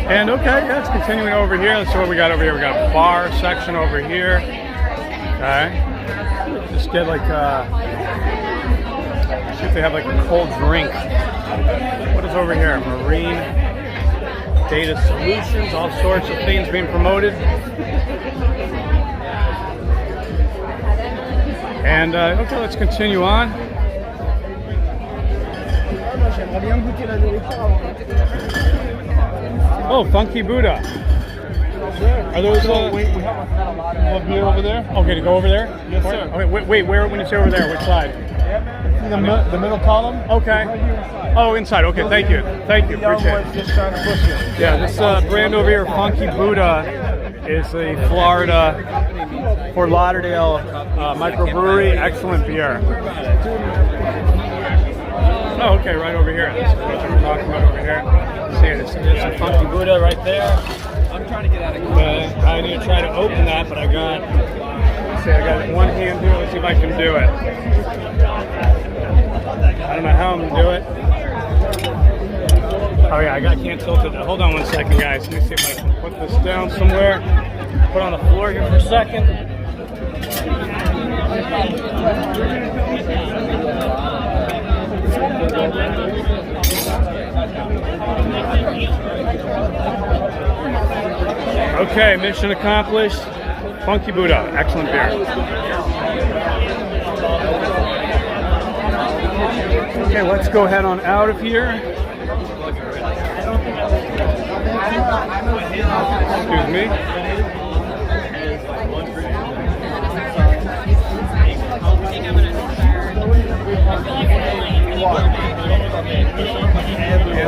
[SPEAKER 1] And okay, yeah, it's continuing over here. Let's see what we got over here. We got a bar section over here. Okay, just get like see if they have like a cold drink. What is over here? Marine data solutions, all sorts of things being promoted. And okay, let's continue on. Oh, Funky Buddha. Are those we have a beer over there? Okay, to go over there? Yes, sir. Okay, wait, where when you say over there, which side?
[SPEAKER 2] The middle column?
[SPEAKER 1] Okay. Oh, inside. Okay, thank you. Thank you. Appreciate it.
[SPEAKER 2] Just trying to push it.
[SPEAKER 1] Yeah, this brand over here, Funky Buddha, is a Florida, Fort Lauderdale microbrewery. Excellent beer. Oh, okay, right over here. That's what we're talking about over here. See, there's a Funky Buddha right there. I'm trying to get out of here. I need to try to open that, but I got one hand here. Let's see if I can do it. I don't know how I'm going to do it. Oh yeah, I can't tilt it. Hold on one second, guys. Let me see if I can put this down somewhere. Put it on the floor here for a second. Okay, mission accomplished. Funky Buddha, excellent beer. Okay, let's go head on out of here. Excuse me.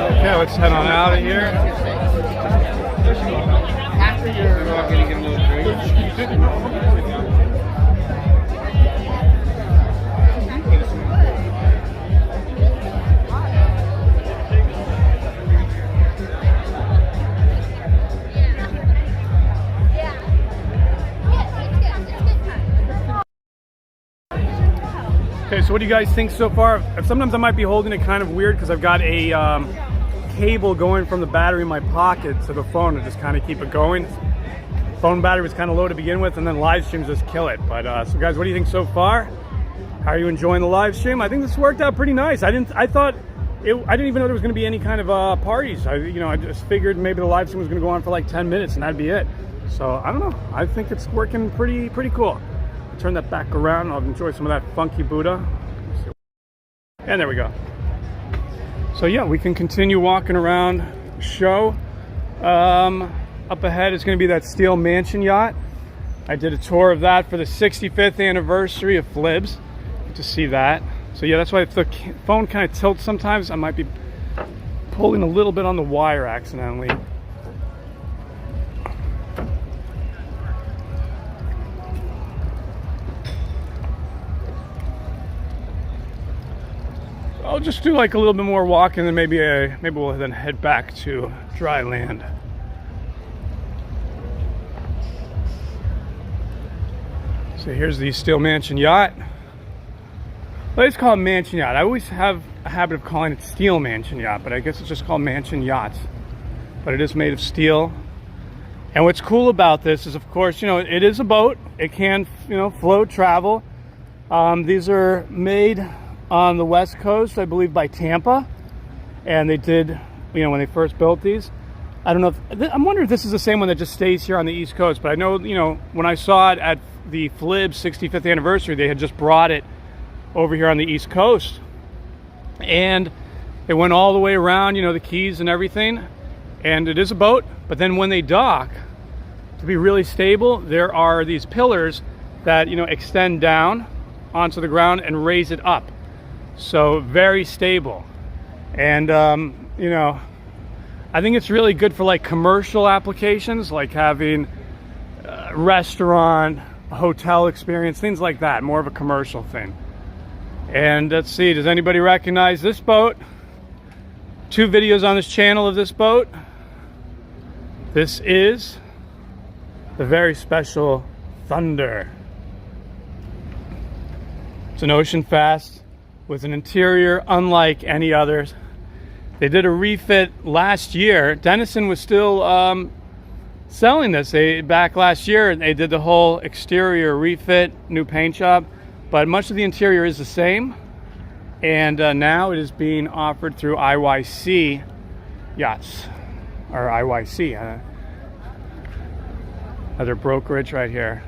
[SPEAKER 1] Okay, let's head on out of here.
[SPEAKER 2] After you're going to get a little drink.
[SPEAKER 1] Okay, so what do you guys think so far? Sometimes I might be holding it kind of weird because I've got a cable going from the battery in my pocket to the phone to just kind of keep it going. Phone battery was kind of low to begin with, and then live streams just kill it. But so guys, what do you think so far? How are you enjoying the live stream? I think this worked out pretty nice. I thought I didn't even know there was going to be any kind of parties. I just figured maybe the live stream was going to go on for like 10 minutes and that'd be it. So I don't know. I think it's working pretty cool. I'll turn that back around. I'll enjoy some of that funky Buddha. And there we go. So yeah, we can continue walking around the show. Up ahead is going to be that steel mansion yacht. I did a tour of that for the 65th anniversary of FLIBS. To see that. So yeah, that's why if the phone kind of tilts sometimes, I might be pulling a little bit on the wire accidentally. I'll just do like a little bit more walking, and then maybe we'll then head back to dry land. So here's the steel mansion yacht. Let's call it mansion yacht. I always have a habit of calling it steel mansion yacht, but I guess it's just called mansion yachts. But it is made of steel. And what's cool about this is, of course, it is a boat. It can, float, travel. These are made on the West Coast, I believe, by Tampa. And they did, when they first built these. I don't know I'm wondering if this is the same one that just stays here on the East Coast. But I know, when I saw it at the FLIBS 65th anniversary, they had just brought it over here on the East Coast, and it went all the way around, the Keys and everything. And it is a boat, but then when they dock, to be really stable, there are these pillars that extend down onto the ground and raise it up, so very stable. And I think it's really good for like commercial applications, like having a restaurant, a hotel experience, things like that, more of a commercial thing. And let's see, does anybody recognize this boat? 2 videos on this channel of this boat. This is the very special Thunder. It's an ocean fast with an interior unlike any others. They did a refit last year. Denison was still selling this. Back last year, they did the whole exterior refit, new paint job. But much of the interior is the same, and now it is being offered through IYC Yachts, or IYC, another brokerage right here.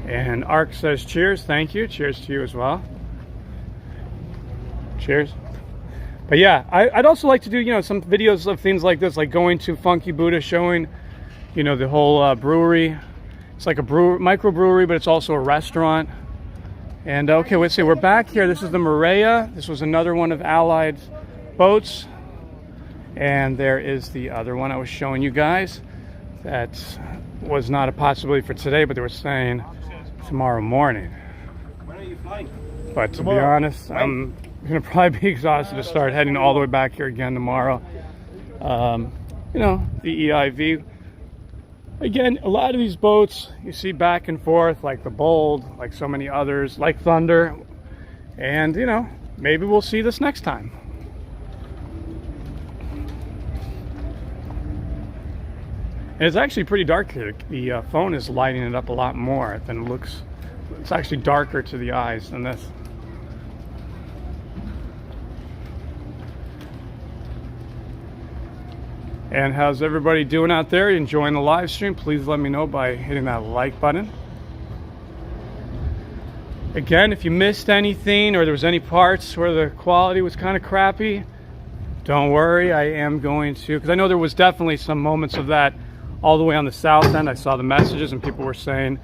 [SPEAKER 1] And Ark says cheers, thank you, cheers to you as well. Cheers. But yeah, I'd also like to do, some videos of things like this, like going to Funky Buddha, showing the whole brewery. It's like a microbrewery, but it's also a restaurant. And okay, let's see, we're back here. This is the Maria. This was another one of Allied's boats. And there is the other one I was showing you guys. That was not a possibility for today, but they were saying tomorrow morning.
[SPEAKER 2] When are you flying?
[SPEAKER 1] But to be honest, I'm going to probably be exhausted to start heading all the way back here again tomorrow. The EIV. Again, a lot of these boats you see back and forth, like the Bold, like so many others, like Thunder. And, maybe we'll see this next time. And it's actually pretty dark here. The phone is lighting it up a lot more than it looks. It's actually darker to the eyes than this. And how's everybody doing out there? Enjoying the live stream? Please let me know by hitting that like button. Again, if you missed anything or there was any parts where the quality was kind of crappy, don't worry, I am going to, because I know there was definitely some moments of that all the way on the south end. I saw the messages and people were saying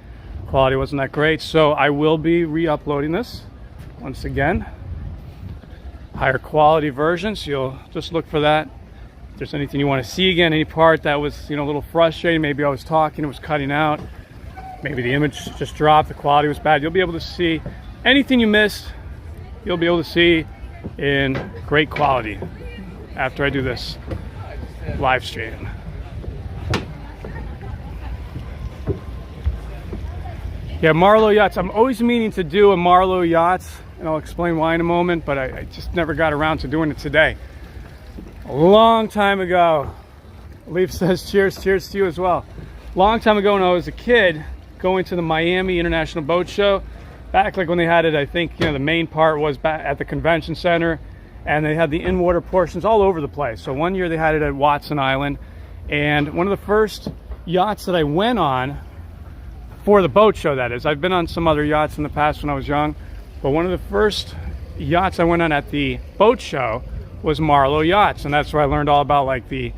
[SPEAKER 1] quality wasn't that great, so I will be re-uploading this once again. Higher quality version, so you'll just look for that. If there's anything you want to see again, any part that was a little frustrating, maybe I was talking, it was cutting out, maybe the image just dropped, the quality was bad, you'll be able to see anything you missed. You'll be able to see in great quality after I do this live stream. Yeah, Marlow Yachts. I'm always meaning to do a Marlow Yachts, and I'll explain why in a moment, but I just never got around to doing it today. A long time ago, Leaf says cheers, cheers to you as well. Long time ago when I was a kid, going to the Miami International Boat Show, back like when they had it, I think, you know, the main part was back at the convention center, and they had the in-water portions all over the place. So one year they had it at Watson Island, and one of the first yachts that I went on for the boat show, that is. I've been on some other yachts in the past when I was young, but one of the first yachts I went on at the boat show was Marlow Yachts, and that's where I learned all about like the,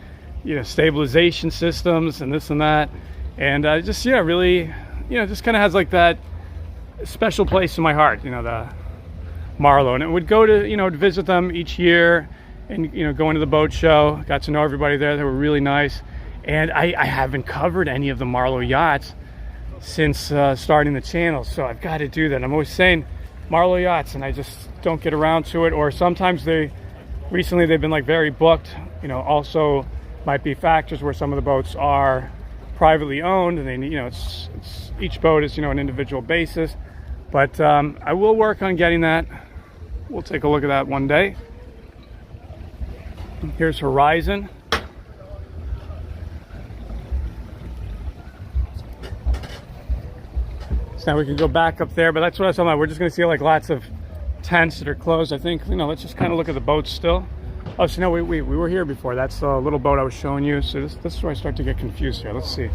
[SPEAKER 1] you know, stabilization systems and this and that, and just, yeah, really, you know, just kind of has like that special place in my heart, you know, the Marlow. And it would go to, you know, visit them each year, and, you know, going to the boat show, got to know everybody there. They were really nice. And I haven't covered any of the Marlow Yachts since starting the channel, so I've got to do that. I'm always saying Marlow Yachts, and I just don't get around to it. Or sometimes recently they've been like very booked, you know. Also might be factors where some of the boats are privately owned, and they, you know, it's each boat is, you know, an individual basis. But I will work on getting that. We'll take a look at that one day. Here's Horizon. So now we can go back up there, but that's what I was talking about. We're just going to see like lots of tents that are closed. I think, you know, let's just kind of look at the boats still. Oh, so no, we were here before. That's the little boat I was showing you. So this is where I start to get confused here. Let's see.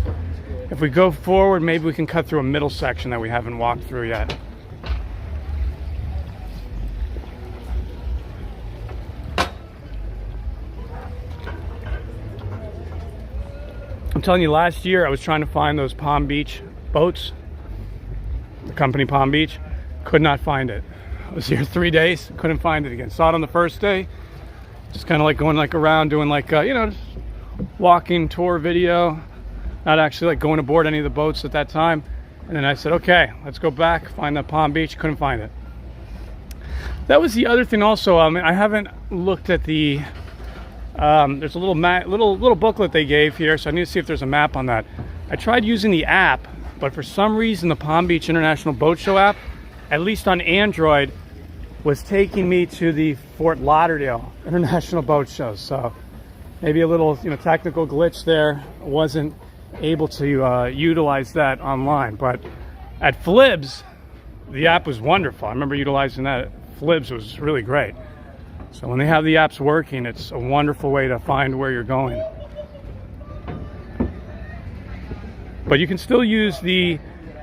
[SPEAKER 1] If we go forward, maybe we can cut through a middle section that we haven't walked through yet. I'm telling you, last year I was trying to find those Palm Beach boats, the company Palm Beach. Could not find it. I was here 3 days, couldn't find it again. Saw it on the first day, just kind of like going like around doing like you know, walking tour video, not actually like going aboard any of the boats at that time. And then I said, okay, let's go back, find that Palm Beach. Couldn't find it. That was the other thing also. I haven't looked at the there's a little booklet they gave here, so I need to see if there's a map on that. I tried using the app, but for some reason the Palm Beach International Boat Show app, at least on Android, was taking me to the Fort Lauderdale International Boat Show. So maybe a little, you know, technical glitch there. Wasn't able to utilize that online. But at FADigital, the app was wonderful. I remember utilizing that at FADigital. It was really great. So when they have the apps working, it's a wonderful way to find where you're going. But you can still use the,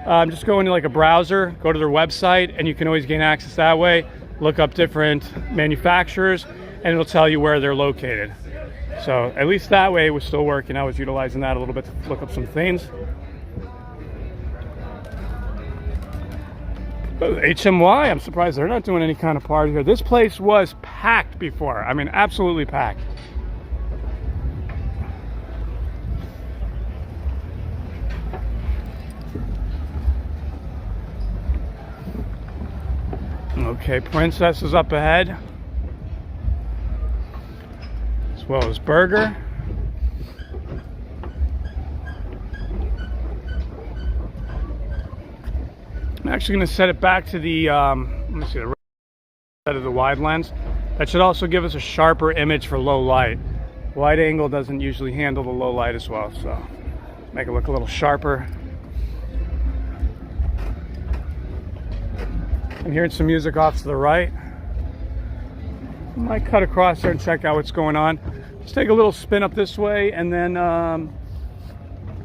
[SPEAKER 1] just go into like a browser, go to their website, and you can always gain access that way. Look up different manufacturers, and it'll tell you where they're located. So at least that way it was still working. I was utilizing that a little bit to look up some things. But HMY, I'm surprised they're not doing any kind of party here. This place was packed before. I mean, absolutely packed. Okay, Princess is up ahead, as well as Burger. I'm actually going to set it back to the, let me see, the set of the wide lens. That should also give us a sharper image for low light. Wide angle doesn't usually handle the low light as well, so make it look a little sharper. I'm hearing some music off to the right. I might cut across there and check out what's going on. Let's take a little spin up this way, and then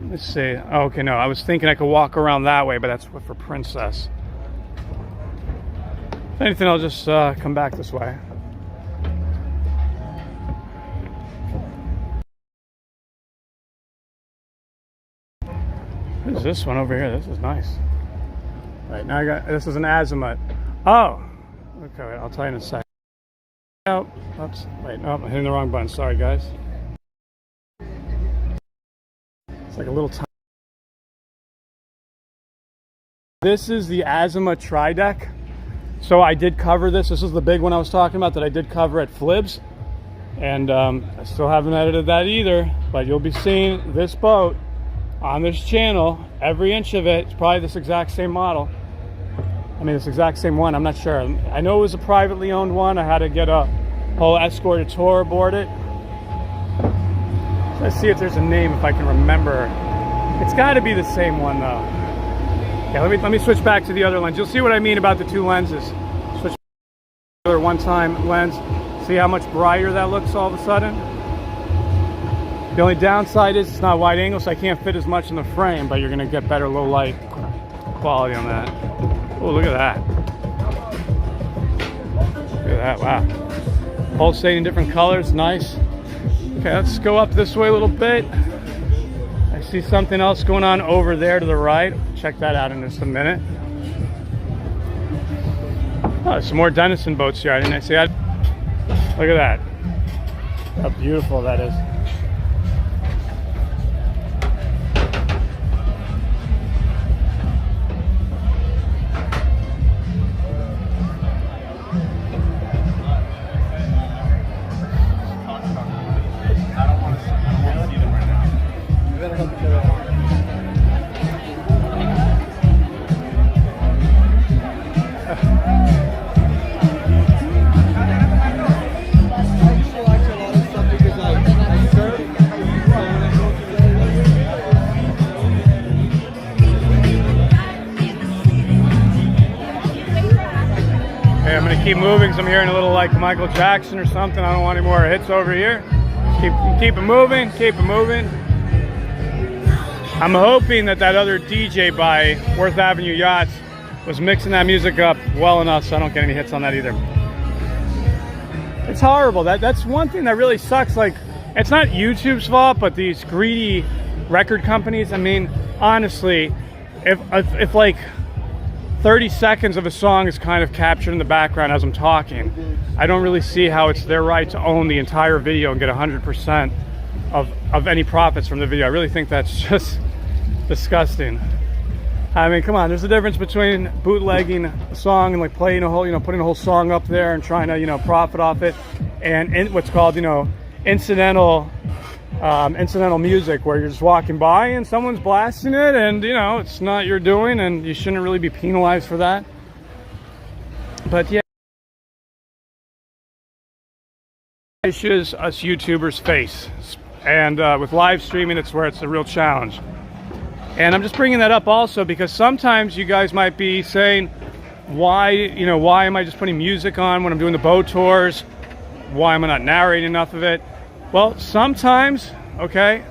[SPEAKER 1] let's see. Oh, okay, no, I was thinking I could walk around that way, but that's for Princess. If anything, I'll just come back this way. What is this one over here? This is nice. Right, now I got, this is an Azimut. Oh, okay, wait, I'll tell you in a second. Oh, oops, wait, no, I'm hitting the wrong button. Sorry, guys. It's like a little tiny. This is the Azimut Tri-Deck. So I did cover this. This is the big one I was talking about that I did cover at FADigital. And I still haven't edited that either, but you'll be seeing this boat on this channel, every inch of it. It's probably this exact same model. I mean, this exact same one, I'm not sure. I know it was a privately owned one. I had to get a whole escorted tour aboard it. Let's see if there's a name, if I can remember. It's got to be the same one though. Yeah, let me switch back to the other lens. You'll see what I mean about the two lenses. Switch to the other one-time lens. See how much brighter that looks all of a sudden? The only downside is it's not wide angle, so I can't fit as much in the frame, but you're gonna get better low light quality on that. Oh, look at that. Look at that, wow. Pulsating different colors, nice. Okay, let's go up this way a little bit. I see something else going on over there to the right. Check that out in just a minute. Oh, some more Denison boats here. I didn't see that. Look at that. How beautiful that is. Keep moving, because I'm hearing a little like Michael Jackson or something. I don't want any more hits over here. Keep it moving, keep it moving. I'm hoping that other DJ by Worth Avenue Yachts was mixing that music up well enough so I don't get any hits on that either. It's horrible. That's one thing that really sucks. Like, it's not YouTube's fault, but these greedy record companies. I mean, honestly, if like 30 seconds of a song is kind of captured in the background as I'm talking, I don't really see how it's their right to own the entire video and get 100% of any profits from the video. I really think that's just disgusting. I mean, come on, there's a difference between bootlegging a song and like playing a whole, putting a whole song up there and trying to, profit off it, and what's called, incidental music, where you're just walking by and someone's blasting it, and it's not your doing, and you shouldn't really be penalized for that. But yeah, issues us YouTubers face, and with live streaming, it's where it's a real challenge. And I'm just bringing that up also because sometimes you guys might be saying, why am I just putting music on when I'm doing the boat tours? Why am I not narrating enough of it? Well, sometimes, okay,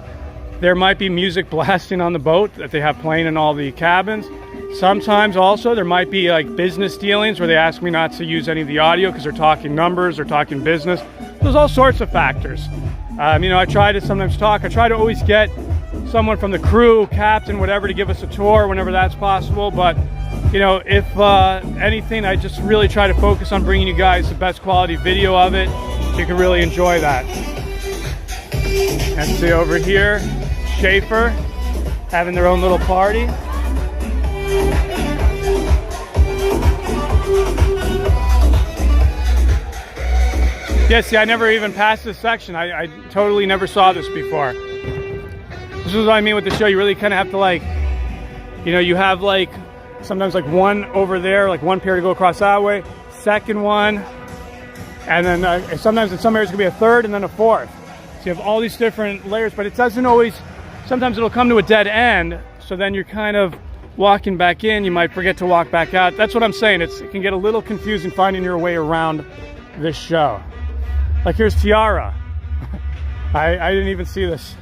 [SPEAKER 1] there might be music blasting on the boat that they have playing in all the cabins. Sometimes also there might be like business dealings where they ask me not to use any of the audio because they're talking numbers, they're talking business. There's all sorts of factors. I try to sometimes talk. I try to always get someone from the crew, captain, whatever, to give us a tour whenever that's possible. But, if anything, I just really try to focus on bringing you guys the best quality video of it so you can really enjoy that. And see over here, Schaefer having their own little party. Yeah, see, I never even passed this section. I totally never saw this before. This is what I mean with the show. You really kind of have to like, you have like, sometimes like one over there, like one pair to go across that way, second one, and then sometimes in some areas it could be a third and then a fourth. So you have all these different layers, but it doesn't always, sometimes it'll come to a dead end, so then you're kind of walking back in, you might forget to walk back out. That's what I'm saying. It can get a little confusing finding your way around this show. Like here's Tiara. I didn't even see this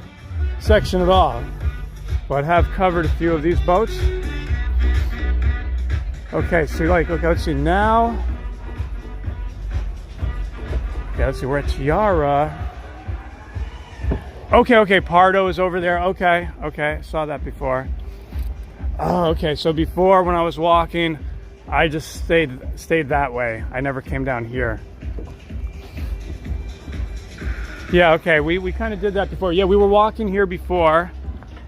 [SPEAKER 1] section at all, but have covered a few of these boats. Okay, so okay, let's see now. Okay, let's see, we're at Tiara. Okay, Pardo is over there. Okay, saw that before. Oh, okay, so before when I was walking, I just stayed that way. I never came down here. Yeah, okay, we kind of did that before. Yeah, we were walking here before.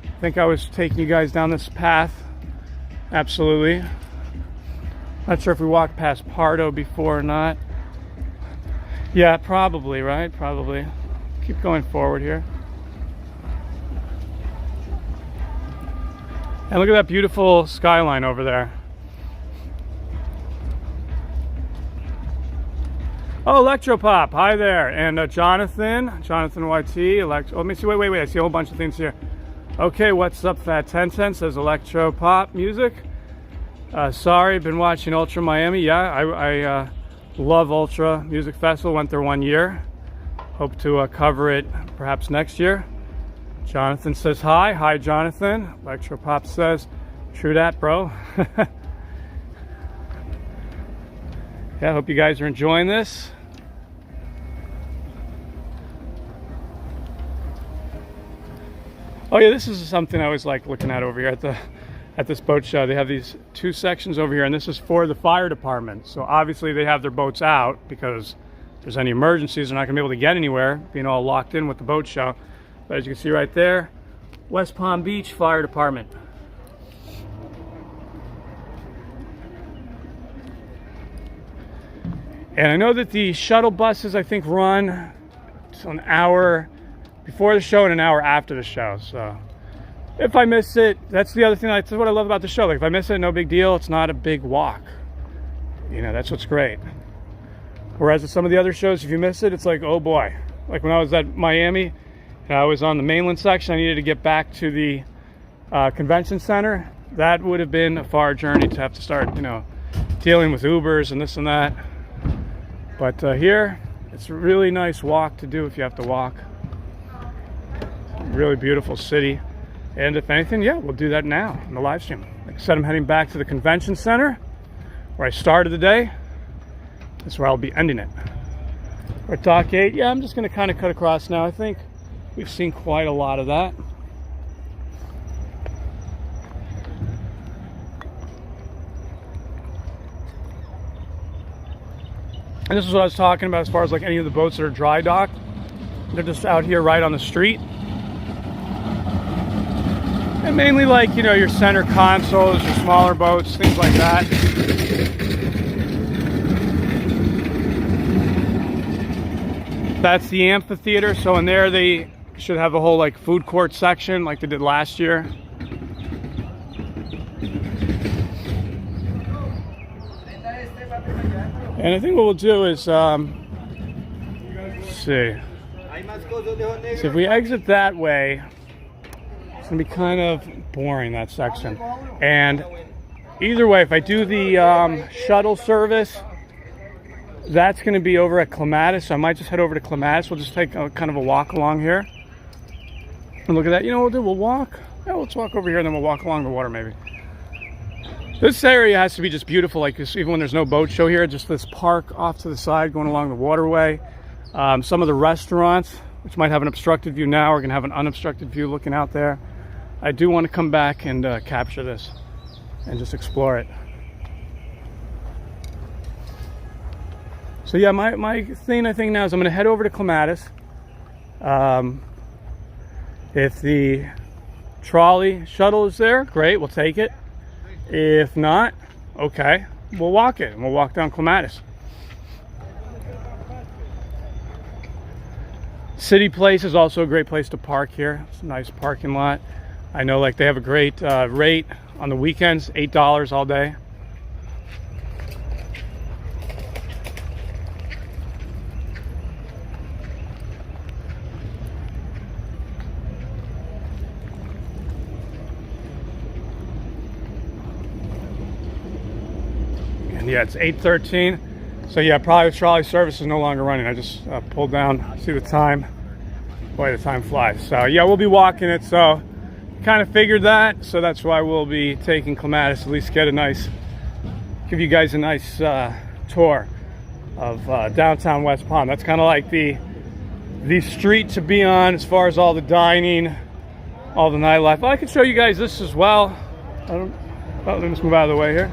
[SPEAKER 1] I think I was taking you guys down this path. Absolutely. Not sure if we walked past Pardo before or not. Yeah, probably, right? Probably. Keep going forward here. And look at that beautiful skyline over there. Oh, Electropop, hi there. And Jonathan YT, let me see, wait, I see a whole bunch of things here. Okay, what's up, Fat 1010 says Electropop music. Sorry, been watching Ultra Miami. Yeah, I love Ultra Music Festival. Went there 1 year. Hope to cover it perhaps next year. Jonathan says hi. Hi, Jonathan. Electropop says, true that, bro. Yeah, I hope you guys are enjoying this. Oh yeah, this is something I always like looking at over here at this boat show. They have these 2 sections over here, and this is for the fire department. So obviously they have their boats out because if there's any emergencies, they're not gonna be able to get anywhere, being all locked in with the boat show. But as you can see right there, West Palm Beach Fire Department. And I know that the shuttle buses, I think, run an hour before the show and an hour after the show. So if I miss it, that's the other thing. That's what I love about the show. Like if I miss it, no big deal. It's not a big walk. You know, that's what's great. Whereas at some of the other shows, if you miss it, it's like, oh boy. Like when I was at Miami, and I was on the mainland section, I needed to get back to the convention center. That would have been a far journey to have to start, you know, dealing with Ubers and this and that. But here, it's a really nice walk to do if you have to walk. Really beautiful city. And if anything, yeah, we'll do that now in the live stream. Like I said, I'm heading back to the convention center where I started the day. That's where I'll be ending it. We're at Dock 8. Yeah, I'm just going to kind of cut across now. I think we've seen quite a lot of that. And this is what I was talking about as far as like any of the boats that are dry docked. They're just out here right on the street. And mainly like, you know, your center consoles, your smaller boats, things like that. That's the amphitheater. So in there they should have a whole like food court section like they did last year. And I think what we'll do is, let's see. So if we exit that way, it's gonna be kind of boring, that section. And either way, if I do the shuttle service, that's gonna be over at Clematis. So I might just head over to Clematis. We'll just take a, kind of a walk along here. And look at that, you know what we'll do? We'll walk. Yeah, let's walk over here and then we'll walk along the water maybe. This area has to be just beautiful, like even when there's no boat show here, just this park off to the side going along the waterway. Some of the restaurants, which might have an obstructed view now, are gonna have an unobstructed view looking out there. I do want to come back and capture this and just explore it. So yeah, my thing I think now is I'm gonna head over to Clematis. If the trolley shuttle is there, great, we'll take it. If not, okay, we'll walk it and we'll walk down Clematis. City Place is also a great place to park here. It's a nice parking lot. I know like they have a great rate on the weekends, $8 all day. And yeah, it's 8:13. So yeah, probably the trolley service is no longer running. I just pulled down, see the time. Boy, the time flies. So yeah, we'll be walking it. So kind of figured that. So that's why we'll be taking Clematis, at least get a nice, give you guys a nice tour of downtown West Palm. That's kind of like the street to be on as far as all the dining, all the nightlife. Well, I could show you guys this as well. Let me just move out of the way here.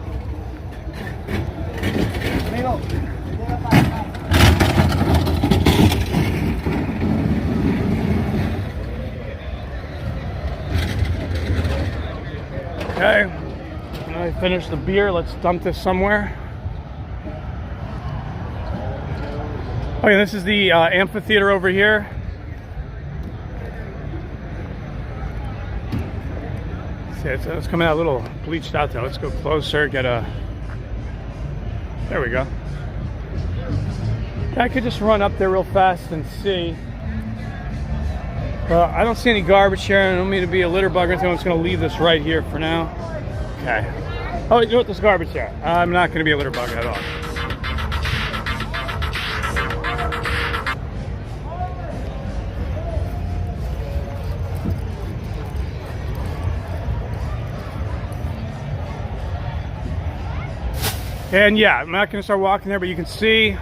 [SPEAKER 1] Okay, now I finished the beer. Let's dump this somewhere. Oh yeah, this is the amphitheater over here. See, it's coming out a little bleached out there. Let's go closer, get a... There we go. I could just run up there real fast and see. I don't see any garbage here. I don't mean to be a litter bug or anything. I'm just going to leave this right here for now. Okay. Oh, you know what? There's garbage there. I'm not going to be a litter bug at all. And yeah, I'm not going to start walking there, but you can see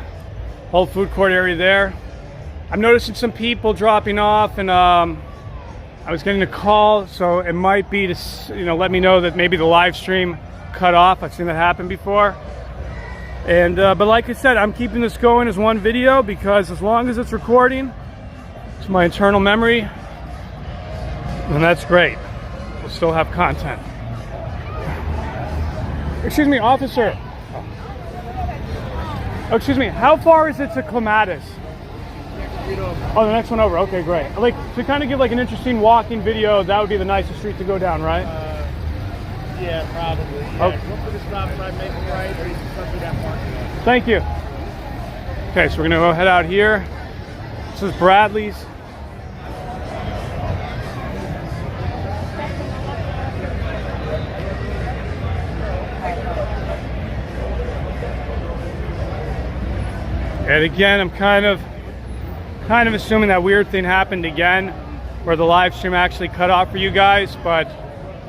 [SPEAKER 1] whole food court area there. I'm noticing some people dropping off, and I was getting a call, so it might be to, you know, let me know that maybe the live stream cut off. I've seen that happen before. And but like I said, I'm keeping this going as one video because as long as it's recording, it's my internal memory, and that's great. We'll still have content. Excuse me, officer. Oh, excuse me, how far is it to Clematis? Oh, the next one over. Okay, great. Like, to kind of give like an interesting walking video, that would be the nicest street to go down, right?
[SPEAKER 4] Yeah, probably. Yeah.
[SPEAKER 1] Oh.
[SPEAKER 4] Look for the stop sign, make it right, or you can come through that parking lot.
[SPEAKER 1] Thank you. Okay, so we're gonna go head out here. This is Bradley's. And again, I'm kind of assuming that weird thing happened again, where the live stream actually cut off for you guys, but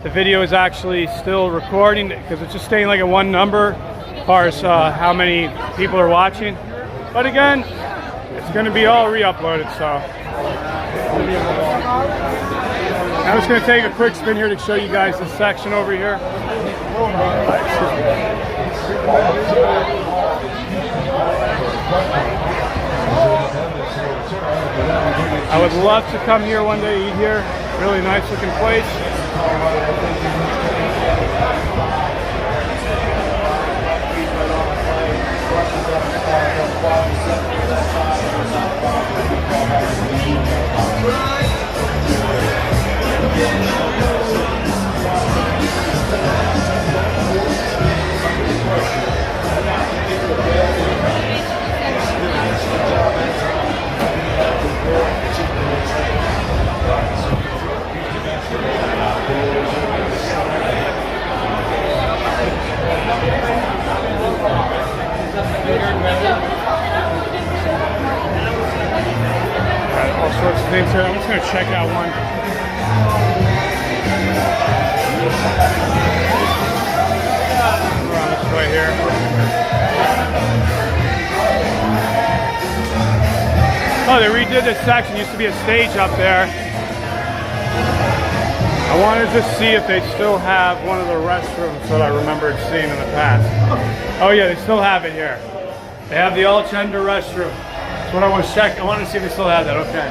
[SPEAKER 1] the video is actually still recording because it's just staying like at one number as far as how many people are watching. But again, it's going to be all re-uploaded, so. I'm just going to take a quick spin here to show you guys this section over here. I would love to come here one day, eat here. Really nice looking place. All sorts of things here. I'm just going to check out one. Around this way here. Oh, they redid this section. Used to be a stage up there. I wanted to see if they still have one of the restrooms that I remembered seeing in the past. Oh yeah, they still have it here. They have the all-gender restroom. That's what I want to check. I wanted to see if they still have that. Okay.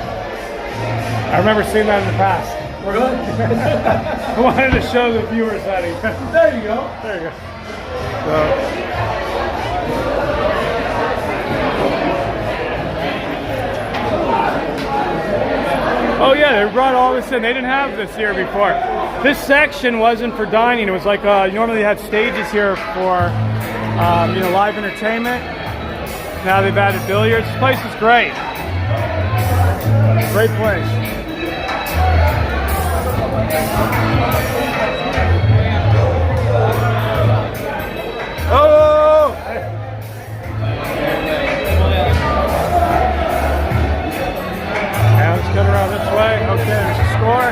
[SPEAKER 1] I remember seeing that in the past. Really? I wanted to show the viewers that. There you go. There you go. So. Oh yeah, they brought all this in. They didn't have this here before. This section wasn't for dining. It was like normally they had stages here for you know, live entertainment. Now they've added billiards. This place is great. Great place. Oh! Now let's get around this way. Okay, there's a score.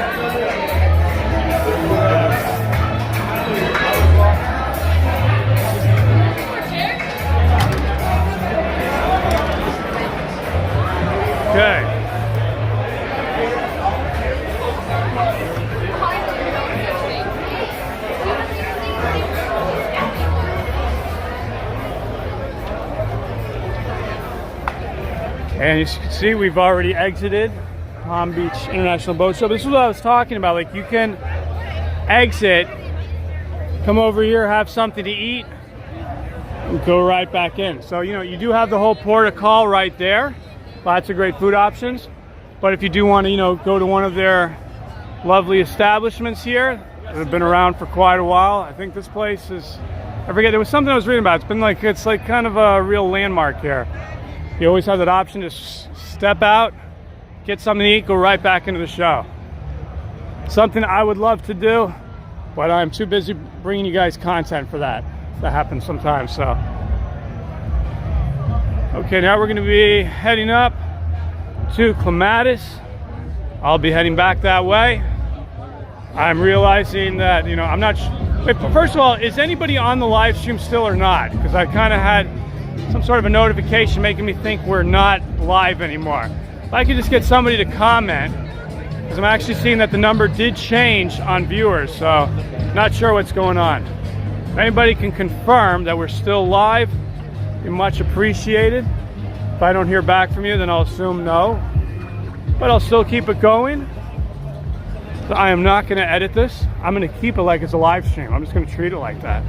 [SPEAKER 1] Okay. And as you can see, we've already exited Palm Beach International Boat Show. This is what I was talking about. Like, you can exit, come over here, have something to eat, and go right back in. So, you know, you do have the whole port of call right there. Lots of great food options. But if you do want to, you know, go to one of their lovely establishments here that have been around for quite a while. I think this place is, I forget, there was something I was reading about. It's like kind of a real landmark here. You always have that option to step out, get something to eat, go right back into the show. Something I would love to do but I'm too busy bringing you guys content for that. That happens sometimes, so. Okay, now we're gonna be heading up to Clematis. I'll be heading back that way. I'm realizing that, you know, I'm not, wait, first of all, is anybody on the live stream still or not? Because I kind of had some sort of a notification making me think we're not live anymore. If I could just get somebody to comment, because I'm actually seeing that the number did change on viewers, so not sure what's going on. If anybody can confirm that we're still live, it'd be much appreciated. If I don't hear back from you, then I'll assume no, but I'll still keep it going. So I am not going to edit this. I'm going to keep it like it's a live stream. I'm just going to treat it like that.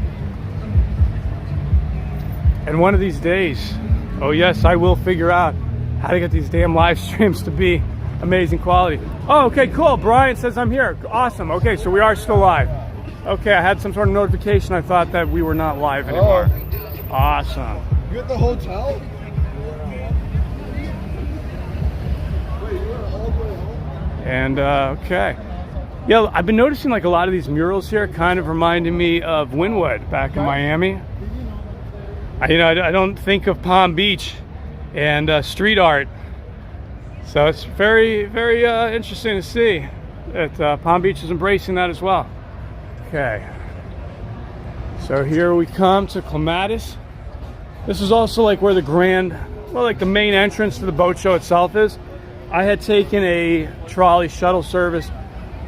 [SPEAKER 1] And one of these days, oh yes, I will figure out how to get these damn live streams to be amazing quality. Oh, okay, cool. Brian says I'm here. Awesome. Okay, so we are still live. Okay, I had some sort of notification. I thought that we were not live anymore. Oh. Awesome.
[SPEAKER 2] You at the hotel?
[SPEAKER 1] And okay. Yeah, I've been noticing like a lot of these murals here kind of reminding me of Wynwood back in Miami. I don't think of Palm Beach and street art. So it's very, very interesting to see that Palm Beach is embracing that as well. Okay. So here we come to Clematis. This is also like where the like the main entrance to the boat show itself is. I had taken a trolley shuttle service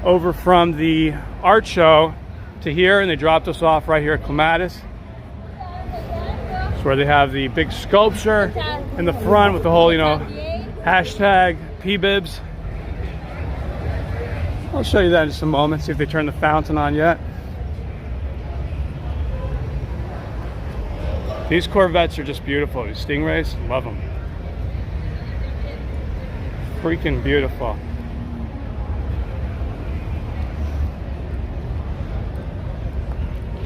[SPEAKER 1] over from the art show to here, and they dropped us off right here at Clematis. It's where they have the big sculpture in the front with the whole, you know, hashtag PBIBS. I'll show you that in just a moment, see if they turn the fountain on yet. These Corvettes are just beautiful. These Stingrays, love them. Freaking beautiful.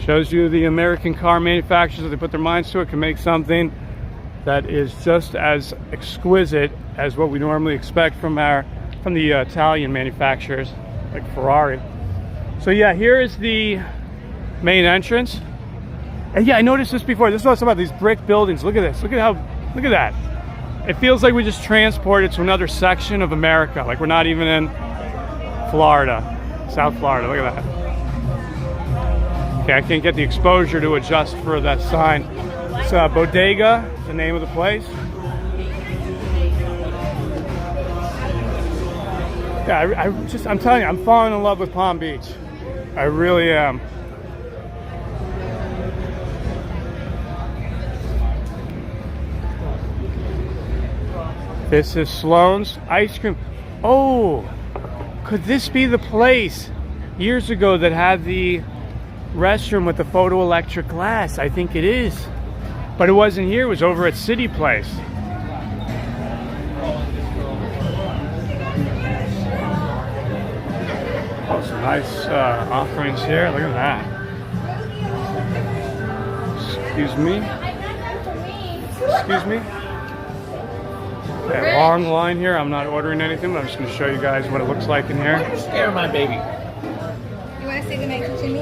[SPEAKER 1] Shows you the American car manufacturers, if they put their minds to it, can make something that is just as exquisite as what we normally expect from the Italian manufacturers, like Ferrari. So yeah, here is the main entrance. And yeah, I noticed this before. This is what's about these brick buildings. Look at this. Look at that. It feels like we just transported to another section of America. Like we're not even in Florida, South Florida. Look at that. Okay, I can't get the exposure to adjust for that sign. It's Bodega, the name of the place. Yeah, I'm telling you, I'm falling in love with Palm Beach. I really am. This is Sloan's Ice Cream. Oh, could this be the place years ago that had the restroom with the photoelectric glass? I think it is. But it wasn't here, it was over at City Place. Oh, some nice offerings here. Look at that. Excuse me. Excuse me. Okay, long line here. I'm not ordering anything, but I'm just going to show you guys what it looks like in here.
[SPEAKER 2] Scare my baby.
[SPEAKER 6] You want to say goodnight to Jimmy?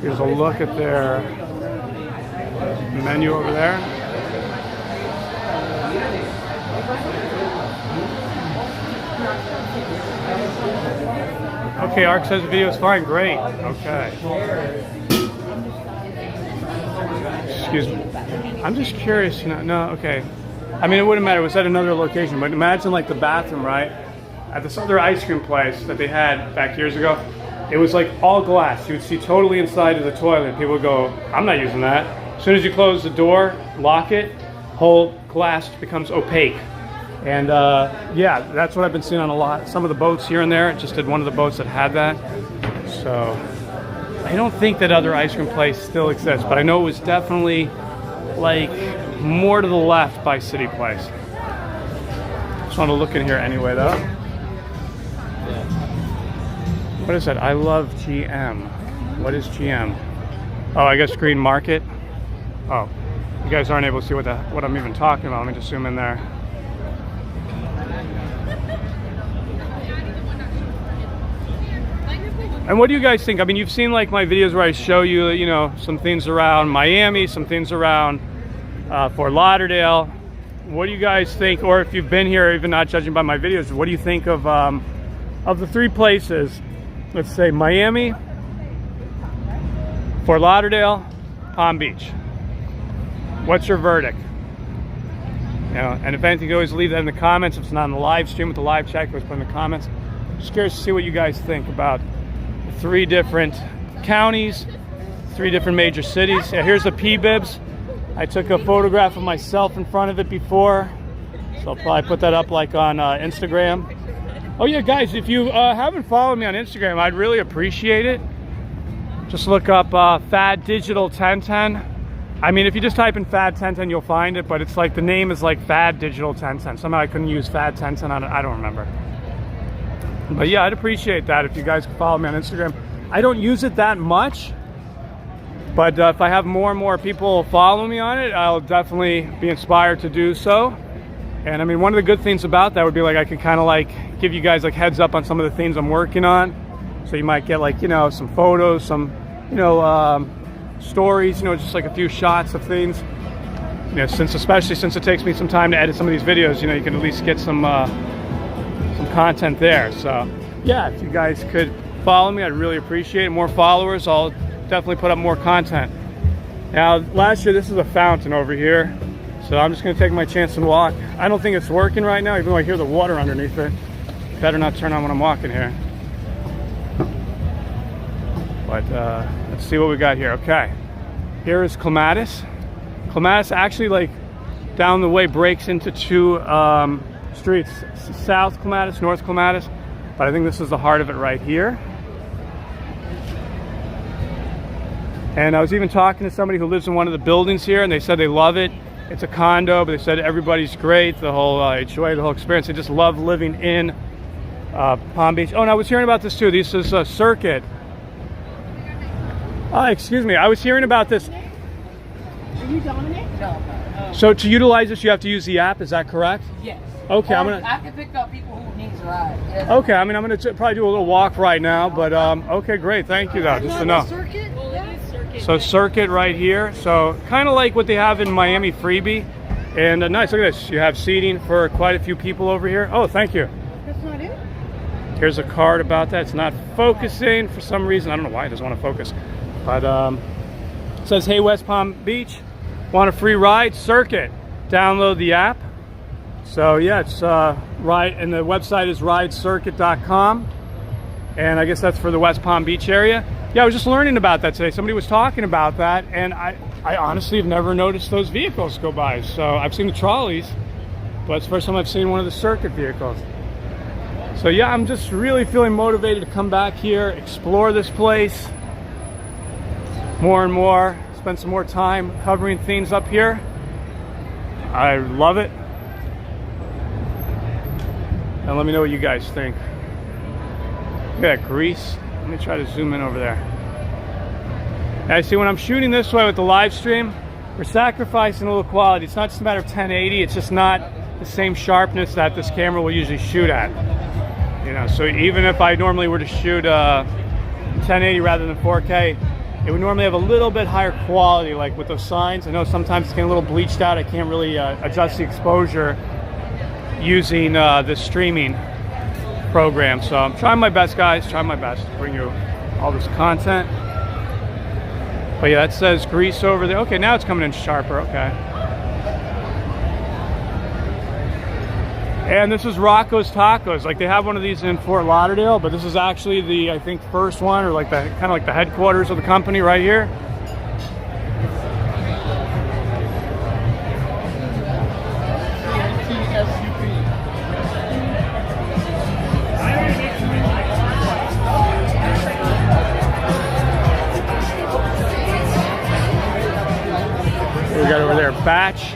[SPEAKER 1] Here's a look at their menu over there. Okay, Ark says the video is fine. Great. Okay. Excuse me. I'm just curious, you know. No, okay. I mean, it wouldn't matter. It was at another location, but imagine like the bathroom, right? At this other ice cream place that they had back years ago. It was like all glass. You would see totally inside of the toilet. People would go, I'm not using that. As soon as you close the door, lock it, whole glass becomes opaque. And yeah, that's what I've been seeing on a lot. Some of the boats here and there. Just did one of the boats that had that. So I don't think that other ice cream place still exists, but I know it was definitely like more to the left by City Place. Just want to look in here anyway though. What is that? I love GM. What is GM? Oh, I guess Green Market. Oh, you guys aren't able to see what I'm even talking about. Let me just zoom in there. And what do you guys think? I mean, you've seen like my videos where I show you, you know, some things around Miami, some things around Fort Lauderdale. What do you guys think? Or if you've been here, even not judging by my videos, what do you think of the 3 places? Let's say Miami, Fort Lauderdale, Palm Beach. What's your verdict? You know, and if anything, you always leave that in the comments. If it's not in the live stream with the live chat, always put in the comments. Just curious to see what you guys think about the 3 different counties, 3 different major cities. Yeah, here's the PBIBS. I took a photograph of myself in front of it before, so I'll probably put that up like on Instagram. Oh yeah, guys, if you haven't followed me on Instagram, I'd really appreciate it. Just look up FADigital 1010. I mean, if you just type in FAD 1010, you'll find it, but it's like the name is like FADigital 1010. Somehow I couldn't use FAD 1010 on it. I don't remember. But yeah, I'd appreciate that if you guys could follow me on Instagram. I don't use it that much, but if I have more and more people follow me on it, I'll definitely be inspired to do so. And I mean, one of the good things about that would be like I could kind of like give you guys like heads up on some of the things I'm working on. So you might get like, you know, some photos, some, you know, stories, you know, just like a few shots of things. You know, especially since it takes me some time to edit some of these videos, you know, you can at least get some content there. So yeah, if you guys could follow me, I'd really appreciate it. More followers, I'll definitely put up more content. Now, last year, this is a fountain over here, so I'm just gonna take my chance and walk. I don't think it's working right now, even though I hear the water underneath it. Better not turn on when I'm walking here. But let's see what we got here. Okay, here is Clematis. Clematis actually, like, down the way breaks into 2 streets. South Clematis, North Clematis. But I think this is the heart of it right here. And I was even talking to somebody who lives in one of the buildings here, and they said they love it. It's a condo, but they said everybody's great, the whole HOA, the whole experience. They just love living in Palm Beach. Oh, and I was hearing about this too. This is a Circuit. Excuse me, I was hearing about this.
[SPEAKER 5] Are you Dominic? No.
[SPEAKER 1] So to utilize this, you have to use the app, is that correct?
[SPEAKER 7] Yes.
[SPEAKER 1] Okay,
[SPEAKER 7] I can pick up people who needs a ride. Yes.
[SPEAKER 1] Okay, I mean, I'm gonna probably do a little walk right now, but okay, great, thank you though, just to know.
[SPEAKER 5] Circuit?
[SPEAKER 7] Well, it is Circuit.
[SPEAKER 1] So Circuit right here, so kind of like what they have in Miami Freebie. And nice, look at this, you have seating for quite a few people over here. Oh, thank you.
[SPEAKER 5] That's not it?
[SPEAKER 1] Here's a card about that. It's not focusing for some reason. I don't know why it doesn't want to focus. But it says, hey, West Palm Beach, want a free ride? Circuit. Download the app. So yeah, it's right, and the website is ridecircuit.com. And I guess that's for the West Palm Beach area. Yeah, I was just learning about that today. Somebody was talking about that, and I honestly have never noticed those vehicles go by. So I've seen the trolleys, but it's the first time I've seen one of the Circuit vehicles. So yeah, I'm just really feeling motivated to come back here, explore this place more and more, spend some more time covering things up here. I love it. And let me know what you guys think. Look at that grease. Let me try to zoom in over there. Now, see, when I'm shooting this way with the live stream, we're sacrificing a little quality. It's not just a matter of 1080, it's just not the same sharpness that this camera will usually shoot at. You know, so even if I normally were to shoot 1080 rather than 4K, it would normally have a little bit higher quality, like with those signs. I know sometimes it's getting a little bleached out. I can't really adjust the exposure using the streaming program. So I'm trying my best, guys, trying my best to bring you all this content. But yeah, that says grease over there. Okay, now it's coming in sharper, okay. And this is Rocco's Tacos. Like, they have one of these in Fort Lauderdale, but this is actually the, I think, first one, or like the kind of like the headquarters of the company right here. We got over there Batch,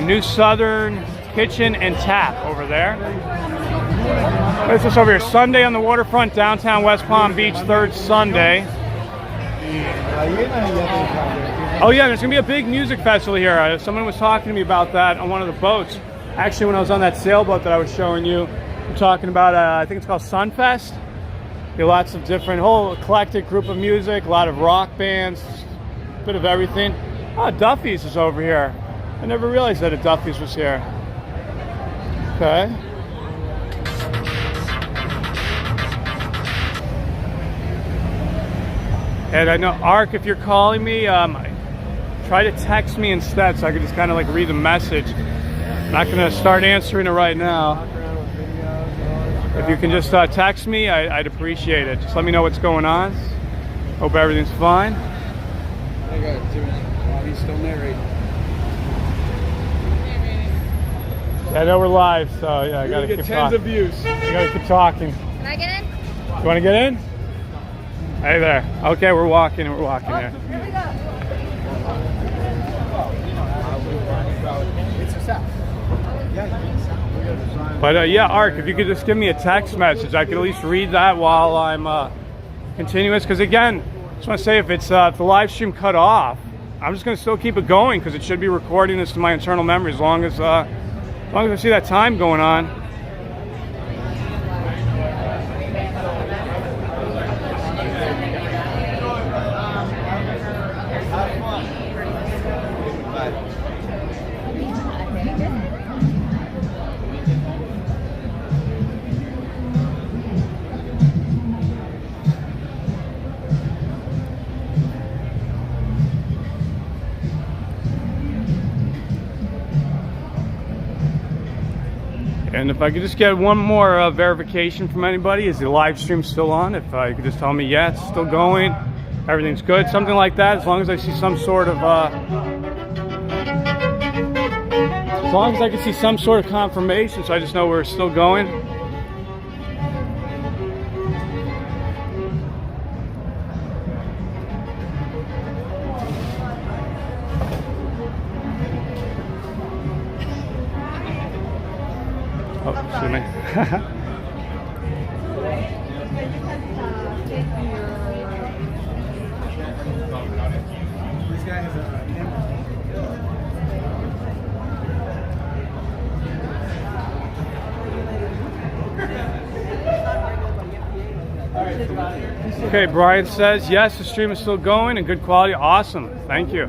[SPEAKER 1] New Southern Kitchen and Tap over there. What's this over here? Sunday on the waterfront, downtown West Palm Beach, third Sunday. Oh yeah, there's gonna be a big music festival here. Someone was talking to me about that on one of the boats. Actually, when I was on that sailboat that I was showing you, I'm talking about, I think it's called Sunfest. Lots of different, whole eclectic group of music, a lot of rock bands, a bit of everything. Oh, Duffy's is over here. I never realized that a Duffy's was here. Okay. And I know, Ark, if you're calling me, try to text me instead so I can just kind of like read the message. I'm not going to start answering it right now. If you can just text me, I'd appreciate it. Just let me know what's going on. Hope everything's fine.
[SPEAKER 2] I got 2 minutes. He's still narrating.
[SPEAKER 1] Yeah, I know we're live, so yeah, I gotta keep
[SPEAKER 2] tens
[SPEAKER 1] talking.
[SPEAKER 2] of views.
[SPEAKER 1] I gotta keep talking.
[SPEAKER 6] Can I get in?
[SPEAKER 1] You wanna get in? Hey there. Okay, we're walking here.
[SPEAKER 6] Here we go.
[SPEAKER 1] But yeah, Ark, if you could just give me a text message, I could at least read that while I'm continuous. Because again, I just want to say, if the live stream cut off, I'm just going to still keep it going because it should be recording this to my internal memory as long as I see that time going on. And if I could just get one more verification from anybody, is the live stream still on? If you could just tell me, yeah, it's still going, everything's good, something like that. As long as I see some sort of, as long as I can see some sort of confirmation, so I just know we're still going. Oh, excuse me.
[SPEAKER 2] This guy has a
[SPEAKER 1] Okay, Brian says, yes, the stream is still going and good quality. Awesome. Thank you.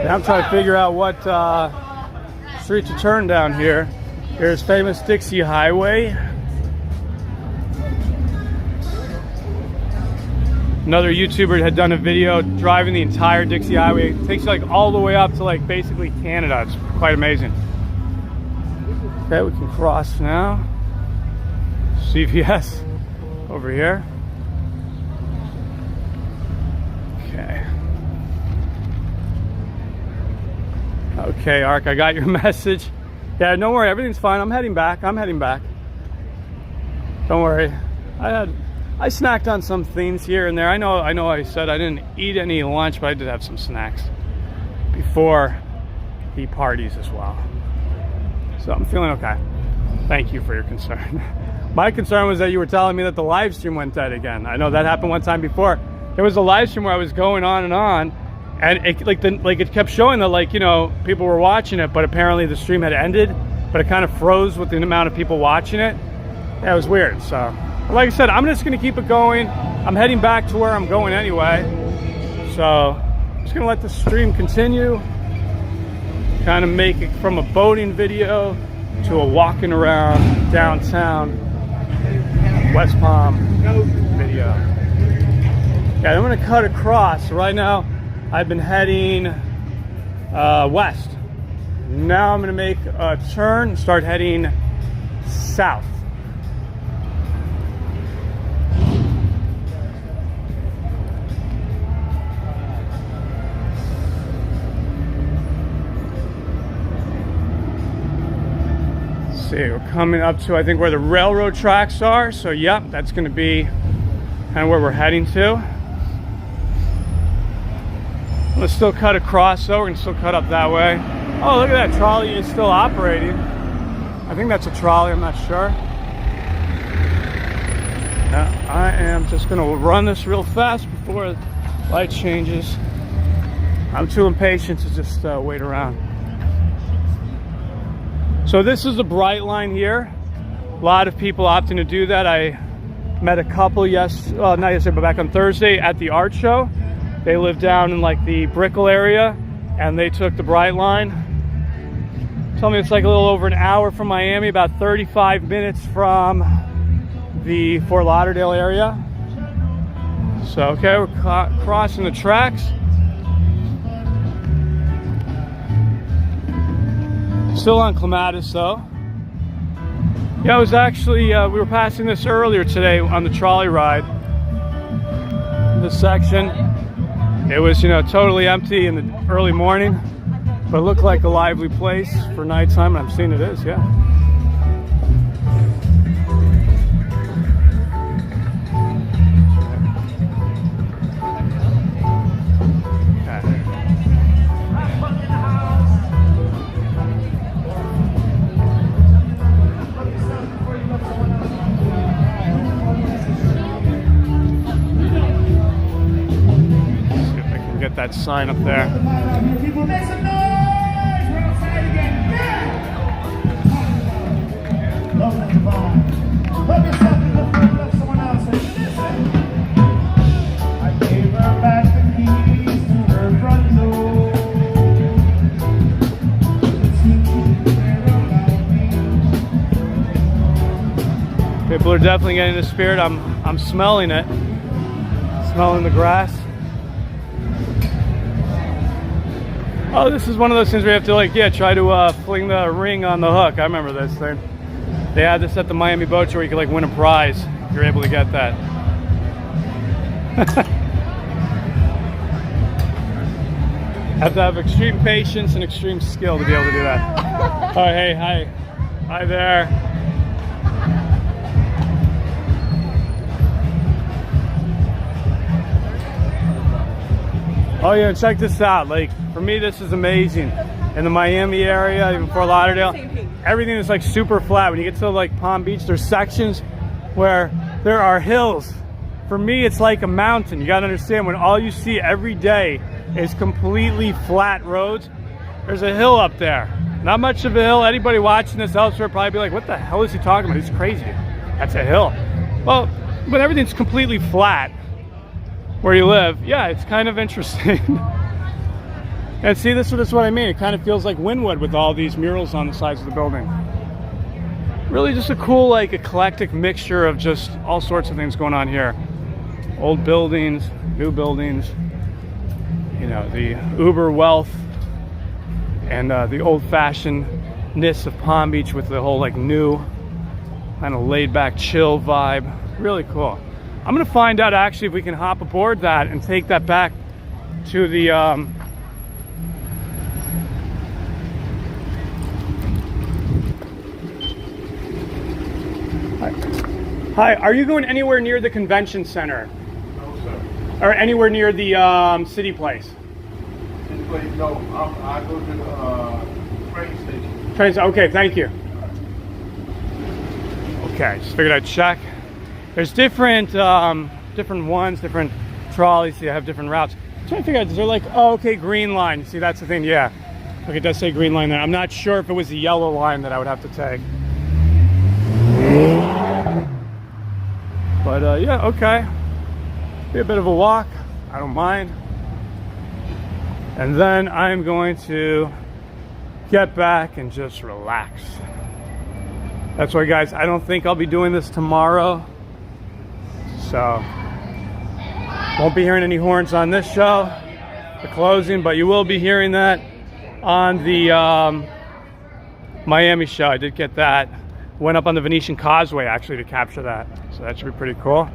[SPEAKER 1] Now I'm trying to figure out what street to turn down here. Here's famous Dixie Highway. Another YouTuber had done a video driving the entire Dixie Highway. It takes you like all the way up to like basically Canada. It's quite amazing. Okay, we can cross now. CVS over here. Okay. Okay, Ark, I got your message. Yeah, don't worry, everything's fine. I'm heading back. Don't worry. I snacked on some things here and there. I know I said I didn't eat any lunch, but I did have some snacks before the parties as well. So I'm feeling okay. Thank you for your concern. My concern was that you were telling me that the live stream went dead again. I know that happened one time before. There was a live stream where I was going on, and it it kept showing that, like, you know, people were watching it, but apparently the stream had ended, but it kind of froze with the amount of people watching it. Yeah, it was weird. So like I said, I'm just gonna keep it going. I'm heading back to where I'm going anyway, so I'm just gonna let the stream continue, kind of make it from a boating video to a walking around downtown West Palm video. Yeah, I'm gonna cut across. So right now I've been heading west. Now I'm gonna make a turn and start heading south. See, we're coming up to, I think, where the railroad tracks are. So yep, that's gonna be kind of where we're heading to. Let's still cut across though. We're gonna still cut up that way. Oh, look at that, trolley is still operating. I think that's a trolley, I'm not sure. Now, I am just gonna run this real fast before the light changes. I'm too impatient to just wait around. So this is the Brightline here. A lot of people opting to do that. I met a couple not yesterday, but back on Thursday at the art show. They live down in like the Brickell area, and they took the Brightline. Told me it's like a little over an hour from Miami, about 35 minutes from the Fort Lauderdale area. So, okay, we're crossing the tracks. Still on Clematis though. Yeah, it was actually, we were passing this earlier today on the trolley ride. This section. It was, you know, totally empty in the early morning, but it looked like a lively place for nighttime, and I'm seeing it is, yeah. That sign up there.
[SPEAKER 4] People make some noise! We're outside again. Yeah! Love that vibe. Love yourself and love someone else. I gave her back the keys to her front door.
[SPEAKER 1] People are definitely getting the spirit. I'm smelling it. Smelling the grass. Oh, this is one of those things where you have to, like, yeah, try to fling the ring on the hook. I remember this thing. They had this at the Miami Boat Show where you could, like, win a prize if you're able to get that. Have to have extreme patience and extreme skill to be able to do that. Oh, hey, hi. Hi there. Oh yeah, check this out. Like, for me, this is amazing. In the Miami area, even Fort Lauderdale, everything is like super flat. When you get to like Palm Beach, there's sections where there are hills. For me, it's like a mountain. You gotta understand, when all you see every day is completely flat roads, there's a hill up there. Not much of a hill. Anybody watching this elsewhere probably be like, what the hell is he talking about? He's crazy. That's a hill. Well, when everything's completely flat where you live, yeah, it's kind of interesting. And see, this is what I mean. It kind of feels like Wynwood with all these murals on the sides of the building. Really just a cool, like, eclectic mixture of just all sorts of things going on here. Old buildings, new buildings, you know, the uber wealth and the old-fashionedness of Palm Beach with the whole, like, new kind of laid-back, chill vibe. Really cool. I'm gonna find out actually if we can hop aboard that and take that back to the Hi, are you going anywhere near the convention center?
[SPEAKER 3] No, sir.
[SPEAKER 1] Or anywhere near the city place?
[SPEAKER 3] City place, no. I go to the train station.
[SPEAKER 1] Trains, okay, thank you. Okay, just figured I'd check. There's different different ones, different trolleys, so you have different routes. I'm trying to figure out, is there like, oh, okay, green line. See, that's the thing, yeah. Okay, it does say green line there. I'm not sure if it was the yellow line that I would have to take. But yeah, okay. Be a bit of a walk, I don't mind. And then I'm going to get back and just relax. That's why, guys, I don't think I'll be doing this tomorrow. So, won't be hearing any horns on this show, the closing, but you will be hearing that on the Miami show. I did get that. Went up on the Venetian Causeway, actually, to capture that. So that should be pretty cool.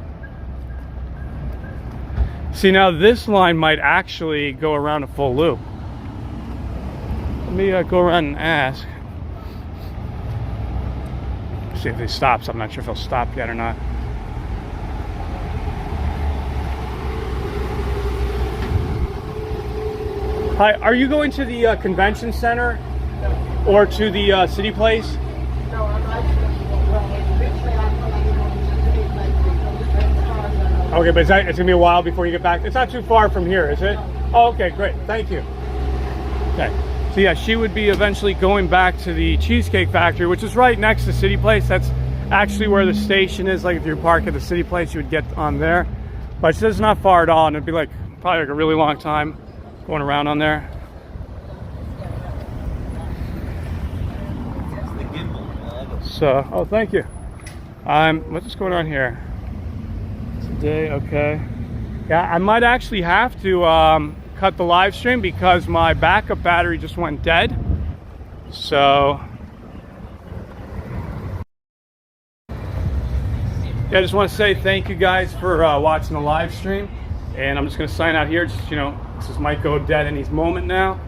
[SPEAKER 1] See, now this line might actually go around a full loop. Let me go around and ask. See if they stop. So I'm not sure if they'll stop yet or not. Hi, are you going to the convention center or to the city place?
[SPEAKER 7] No, I'm not.
[SPEAKER 1] Okay, but it's gonna be a while before you get back. It's not too far from here, is it? Oh, okay, great. Thank you. Okay. So yeah, she would be eventually going back to the Cheesecake Factory, which is right next to City Place. That's actually where the station is. Like if you park at the City Place, you would get on there. But she says it's not far at all, and it'd be like probably like a really long time going around on there. So, oh, thank you. What's just going on here? Today, okay. Yeah, I might actually have to cut the live stream because my backup battery just went dead. So, yeah, I just want to say thank you guys for watching the live stream. And I'm just going to sign out here. Just, you know, this might go dead any moment now.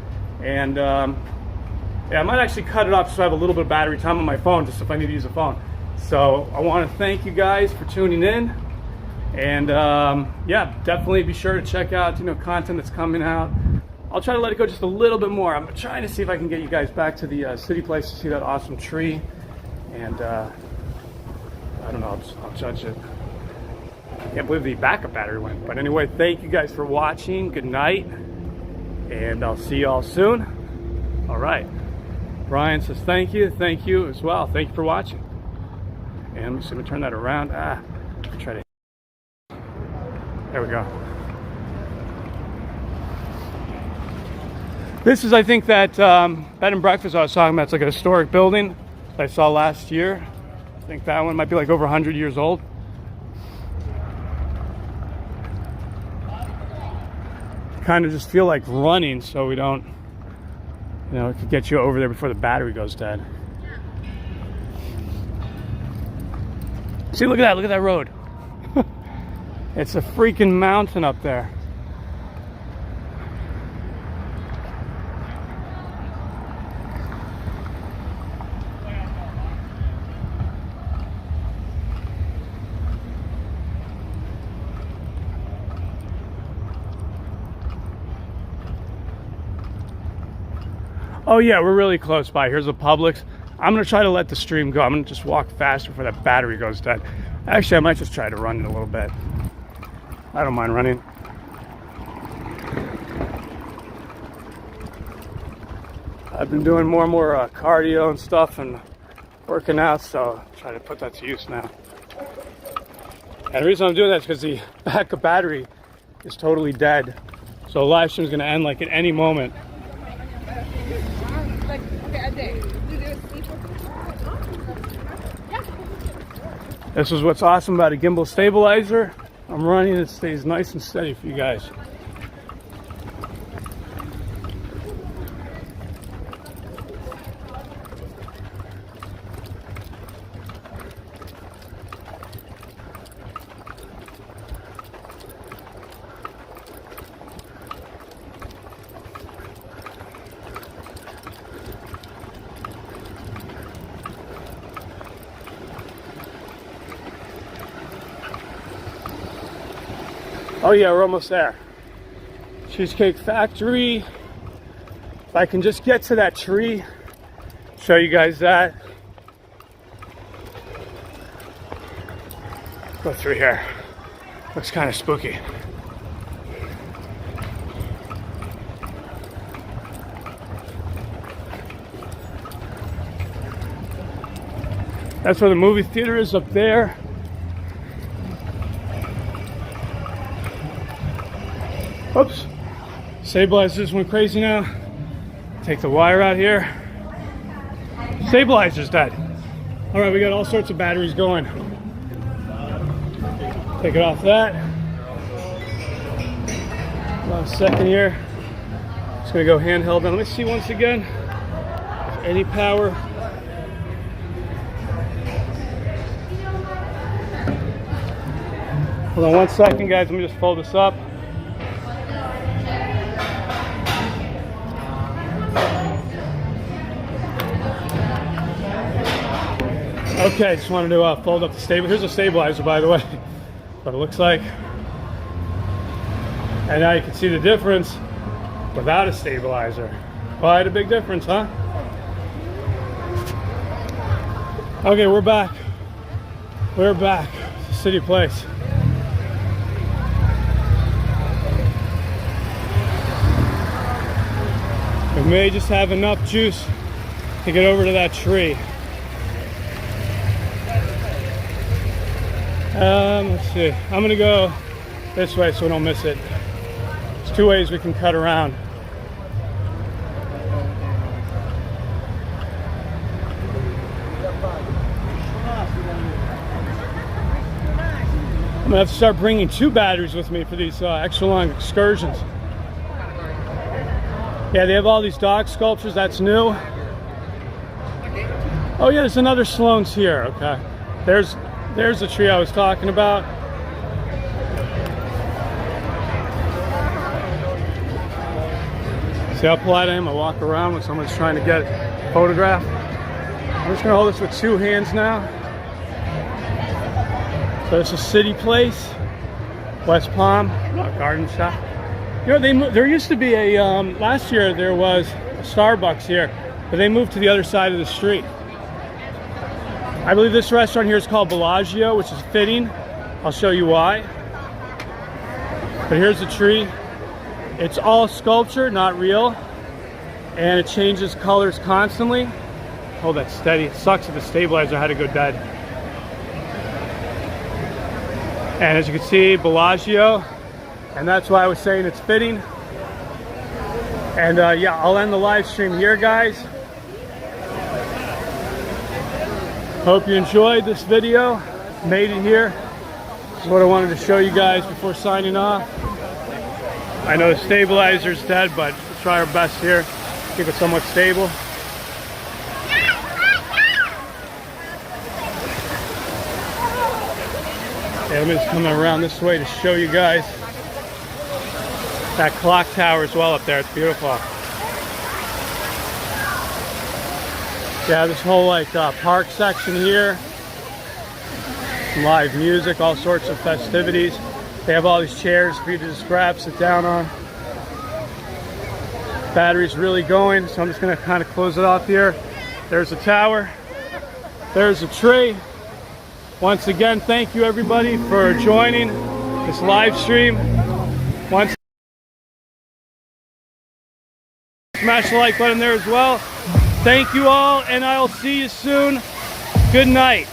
[SPEAKER 1] And, yeah, I might actually cut it off so I have a little bit of battery time on my phone, just if I need to use a phone. So I want to thank you guys for tuning in, and yeah, definitely be sure to check out, you know, content that's coming out. I'll try to let it go just a little bit more. I'm trying to see if I can get you guys back to the City Place to see that awesome tree, and I don't know, I'll judge it. I can't believe the backup battery went. But anyway, thank you guys for watching. Good night, and I'll see you all soon. All right. Brian says thank you as well. Thank you for watching. And let me see, let me turn that around. Try to. There we go. This is, I think, that bed and breakfast I was talking about. It's like a historic building that I saw last year. I think that one might be like over 100 years old. Kind of just feel like running so we don't, you know, it could get you over there before the battery goes dead. See, look at that road. It's a freaking mountain up there. Oh yeah, we're really close by. Here's a Publix. I'm gonna try to let the stream go. I'm gonna just walk faster before that battery goes dead. Actually, I might just try to run it a little bit. I don't mind running. I've been doing more and more cardio and stuff and working out, so I'll try to put that to use now. And the reason I'm doing that is because the backup battery is totally dead. So the live stream is gonna end like at any moment. This is what's awesome about a gimbal stabilizer. I'm running, it stays nice and steady for you guys. Oh yeah, we're almost there. Cheesecake Factory. If I can just get to that tree, show you guys that. Go through here. Looks kind of spooky. That's where the movie theater is, up there. Oops, stabilizers went crazy now. Take the wire out here. Stabilizer's dead. All right, we got all sorts of batteries going. Take it off that. Last second here. Just gonna go handheld now. Let me see once again. Any power. Hold on one second, guys. Let me just fold this up. Okay, just wanted to fold up the stabilizer. Here's a stabilizer, by the way, what it looks like. And now you can see the difference without a stabilizer. Quite a big difference, huh? Okay, we're back. We're back. City Place. may just have enough juice to get over to that tree. Let's see. I'm gonna go this way so we don't miss it. There's two ways we can cut around. I'm gonna have to start bringing 2 batteries with me for these extra long excursions. Yeah, they have all these dog sculptures. That's new. Oh yeah, there's another Sloan's here. Okay, there's the tree I was talking about. See how polite I am? I walk around when someone's trying to get a photograph. I'm just gonna hold this with 2 hands now. So it's a city place, West Palm, garden shop. You know, there used to be a, last year there was a Starbucks here, but they moved to the other side of the street. I believe this restaurant here is called Bellagio, which is fitting. I'll show you why. But here's the tree. It's all sculpture, not real. And it changes colors constantly. Hold that steady. It sucks that the stabilizer had to go dead. And as you can see, Bellagio. And that's why I was saying it's fitting. And yeah, I'll end the live stream here, guys. Hope you enjoyed this video. Made it here. This is what I wanted to show you guys before signing off. I know the stabilizer's dead, but we'll try our best here. Keep it somewhat stable. Yeah, let me just come around this way to show you guys that clock tower as well up there. It's beautiful. Yeah, this whole like park section here. Some live music, all sorts of festivities. They have all these chairs for you to just grab, sit down on. Battery's really going, so I'm just gonna kind of close it off here. There's the tower. There's the tree. Once again, thank you everybody for joining this live stream. Once smash the like button there as well. Thank you all, and I'll see you soon. Good night.